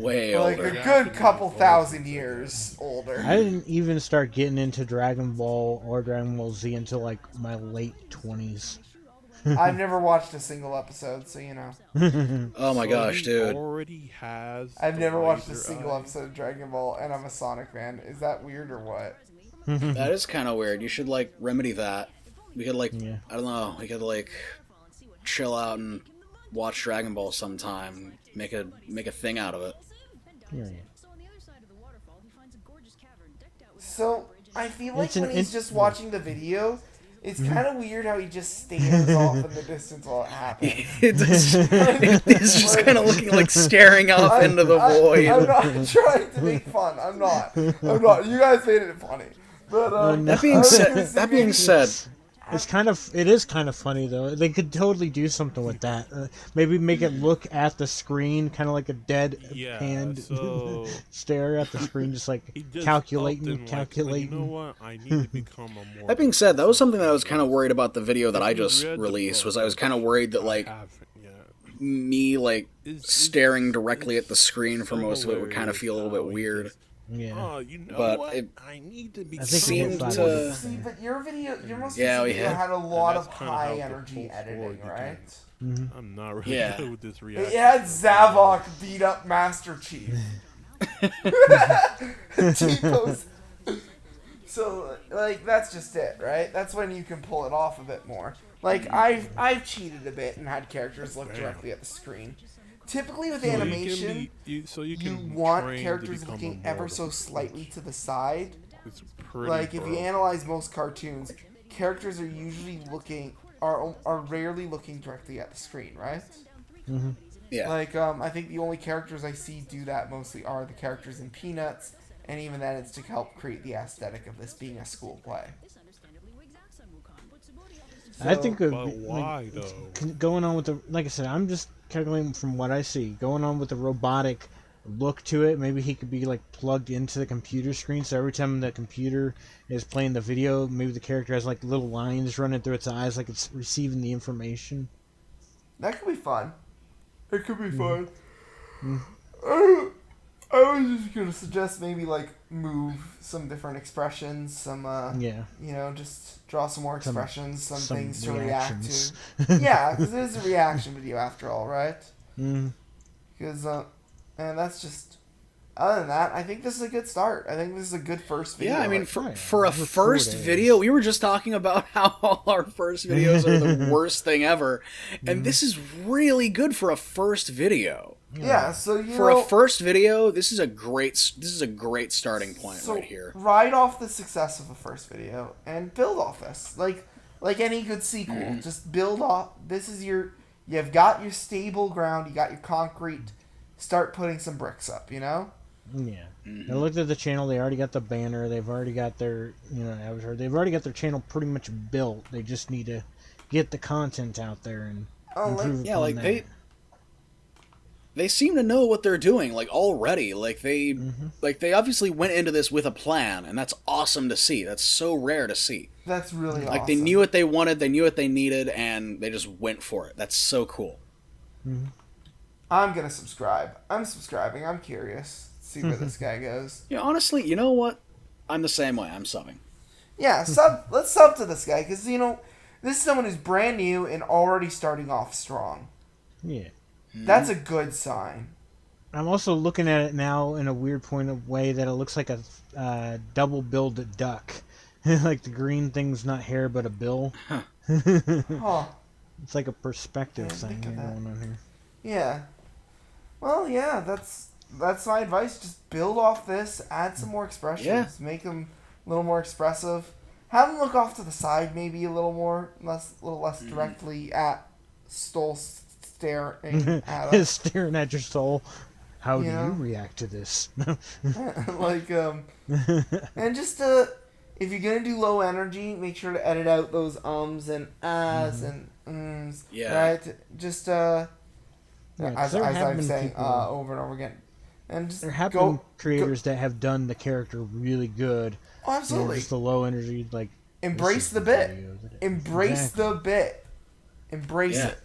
way Like older. a good couple thousand years older. I didn't even start getting into Dragon Ball or Dragon Ball Z until like my late 20s. I've never watched a single episode, so you know. Oh my gosh, he dude. already has. I've the never watched a laser single eye. episode of Dragon Ball, and I'm a Sonic fan. Is that weird or what? That is kind of weird. You should like remedy that. We could like, Yeah. I don't know. We could like chill out and watch Dragon Ball sometime. Make a thing out of it. Yeah. So I feel like It's an when he's in- just watching the video, it's kind of weird how he just stares off in the distance while it happens. It's just kind of looking like staring off into the void. I'm not trying to make fun. I'm not. You guys made it funny. But That being said, it is kind of funny though. They could totally do something with that. Maybe make it look at the screen, kind of like a dead hand so stare at the screen, just like he just calculating. Like, you know what? I need to become a more. that being said, that was something that I was kind of worried about the video that I just released. Was I was kind of worried that like me like staring directly at the screen for most of it would kind of feel a little bit weird. Yeah. Oh, you know But what? it I need to be. seemed to. see, but your most Yeah, recent we video had- had a lot of that's kinda high how the energy whole editing, story right? begins. I'm not really Yeah. good with this It reaction. had Zavok beat up Master Chief. T-pose. So, like, that's just it, right? That's when you can pull it off a bit more. Like, I've cheated a bit and had characters look directly at the screen. Typically with animation, you want characters looking ever so slightly to the side. It's pretty Like, if you broke. analyze most cartoons, characters are usually are rarely looking directly at the screen, right? Mm-hmm. Yeah. Like, I think the only characters I see do that mostly are the characters in Peanuts, and even then it's to help create the aesthetic of this being a school play. I think it But would be, why, like, going on with the, like I said, I'm just calculating from what I see, going on with the robotic look to it. Maybe he could be like plugged into the computer screen, so every time the computer is playing the video, maybe the character has like little lines running through its eyes, like it's receiving the information. That could be fun. It could be fun. Mm-hmm. I was just gonna suggest maybe like move some different expressions, some Yeah. you know, just draw some more expressions, some things to reactions. react to. Yeah, because it is a reaction video after all, right? Mm. Because and that's just. Other than that, I think this is a good start. I think this is a good first video. Yeah, I mean, Like, for a first video, we were just talking about how all our first videos are the worst thing ever, and this is really good for a first video. Yeah, so for a first video, this is a great starting point right here. Ride off the success of a first video and build off this. Like any good sequel, just build off. You've got your stable ground, you got your concrete. Start putting some bricks up, you know. Yeah. Mm-hmm. I looked at the channel. They already got the banner. They've already got their, avatar. They've already got their channel pretty much built. They just need to get the content out there and improve upon that. They seem to know what they're doing, like, already. Like they obviously went into this with a plan, and that's awesome to see. That's so rare to see. That's really awesome. Like, they knew what they wanted, they knew what they needed, and they just went for it. That's so cool. Mm-hmm. I'm gonna subscribe. I'm subscribing. I'm curious. See where this guy goes. Yeah, honestly, you know what? I'm the same way. I'm subbing. Yeah, let's sub to this guy, because, this is someone who's brand new and already starting off strong. Yeah. That's a good sign. I'm also looking at it now in a weird point of way that it looks like a double-billed duck. Like the green thing's not hair but a bill. Huh. It's like a perspective thing going on here. Yeah. Well, yeah, that's my advice. Just build off this, add some more expressions, make them a little more expressive. Have them look off to the side, maybe a little less directly at Stole staring at us. Staring at your soul. How do you react to this? And just if you're gonna do low energy, make sure to edit out those ums and ahs and ums. Yeah. Right. Just as I'm saying over and over again. And just there have been creators that have done the character really good. Oh, absolutely. Just the low energy, like embrace the bit. Embrace the bit. Embrace it.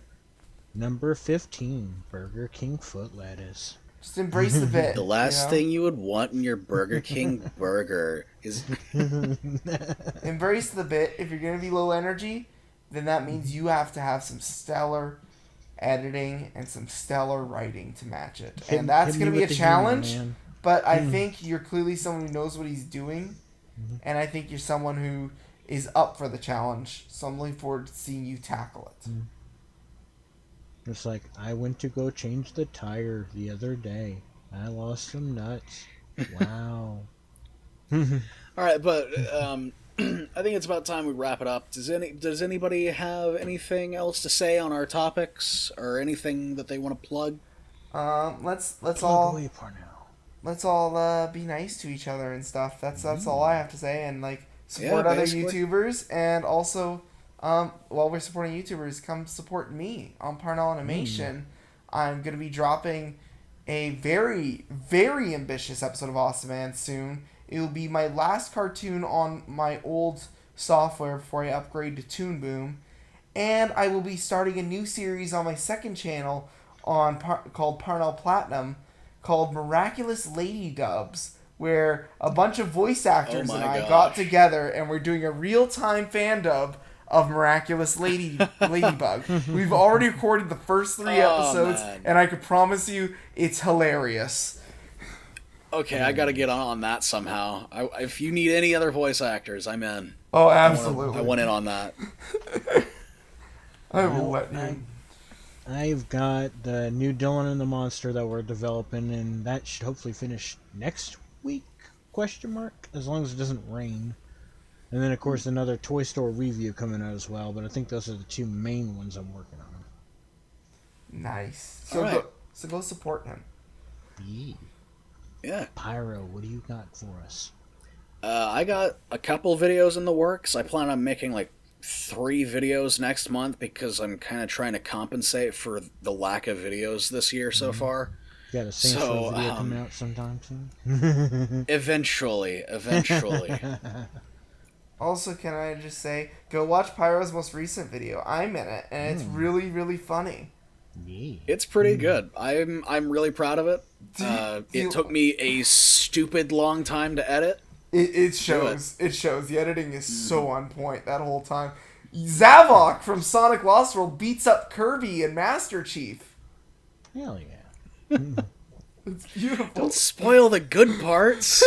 Number 15, Burger King foot lettuce. Just embrace the bit. The last thing you would want in your Burger King burger is embrace the bit. If you're gonna be low energy, then that means you have to have some stellar editing and some stellar writing to match it. And that's going to be a challenge, but I think you're clearly someone who knows what he's doing, and I think you're someone who is up for the challenge, so I'm looking forward to seeing you tackle it. It's like, I went to go change the tire the other day. I lost some nuts. Wow. Alright, but I think it's about time we wrap it up. Does anybody have anything else to say on our topics or anything that they want to plug? Let's all be nice to each other and stuff. That's all I have to say, and support other YouTubers, and also while we're supporting YouTubers, come support me on Parnell Animation. I'm gonna be dropping a very, very ambitious episode of Awesome Man soon. It will be my last cartoon on my old software before I upgrade to Toon Boom. And I will be starting a new series on my second channel called Parnell Platinum called Miraculous Lady Dubs, where a bunch of voice actors and I got together and we're doing a real-time fan dub of Miraculous Ladybug. We've already recorded the first 3 episodes, and I can promise you it's hilarious. Okay, I gotta get on that somehow. If you need any other voice actors, I'm in. Oh, absolutely. I want in on that. I will let you. I've got the new Dylan and the Monster that we're developing, and that should hopefully finish next week, ? As long as it doesn't rain. And then, of course, another Toy Store review coming out as well, but I think those are the 2 main ones I'm working on. Nice. So go support him. Yeah. Pyro, what do you got for us? I got a couple videos in the works. I plan on making 3 videos next month because I'm kind of trying to compensate for the lack of videos this year so far. You got a Saints Row video coming out sometime soon? Eventually. Also, can I just say, go watch Pyro's most recent video. I'm in it, and it's really, really funny. Yeah. It's pretty good. I'm really proud of it. It took me a stupid long time to edit. It shows. It shows. The editing is so on point that whole time. Zavok from Sonic Lost World beats up Kirby and Master Chief. Hell yeah. It's beautiful. Don't spoil the good parts.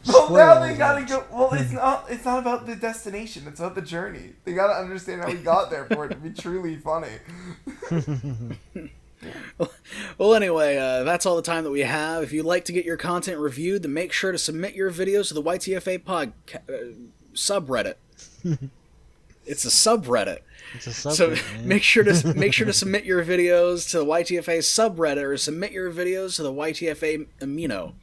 Well, now they gotta go. Well, it's not about the destination. It's about the journey. They gotta understand how we got there for it to be truly funny. Well, anyway, that's all the time that we have. If you'd like to get your content reviewed, then make sure to submit your videos to the YTFA subreddit. It's a subreddit. It's a subreddit. So man. make sure to submit your videos to the YTFA subreddit or submit your videos to the YTFA Amino.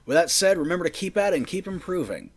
With that said, remember to keep at it and keep improving.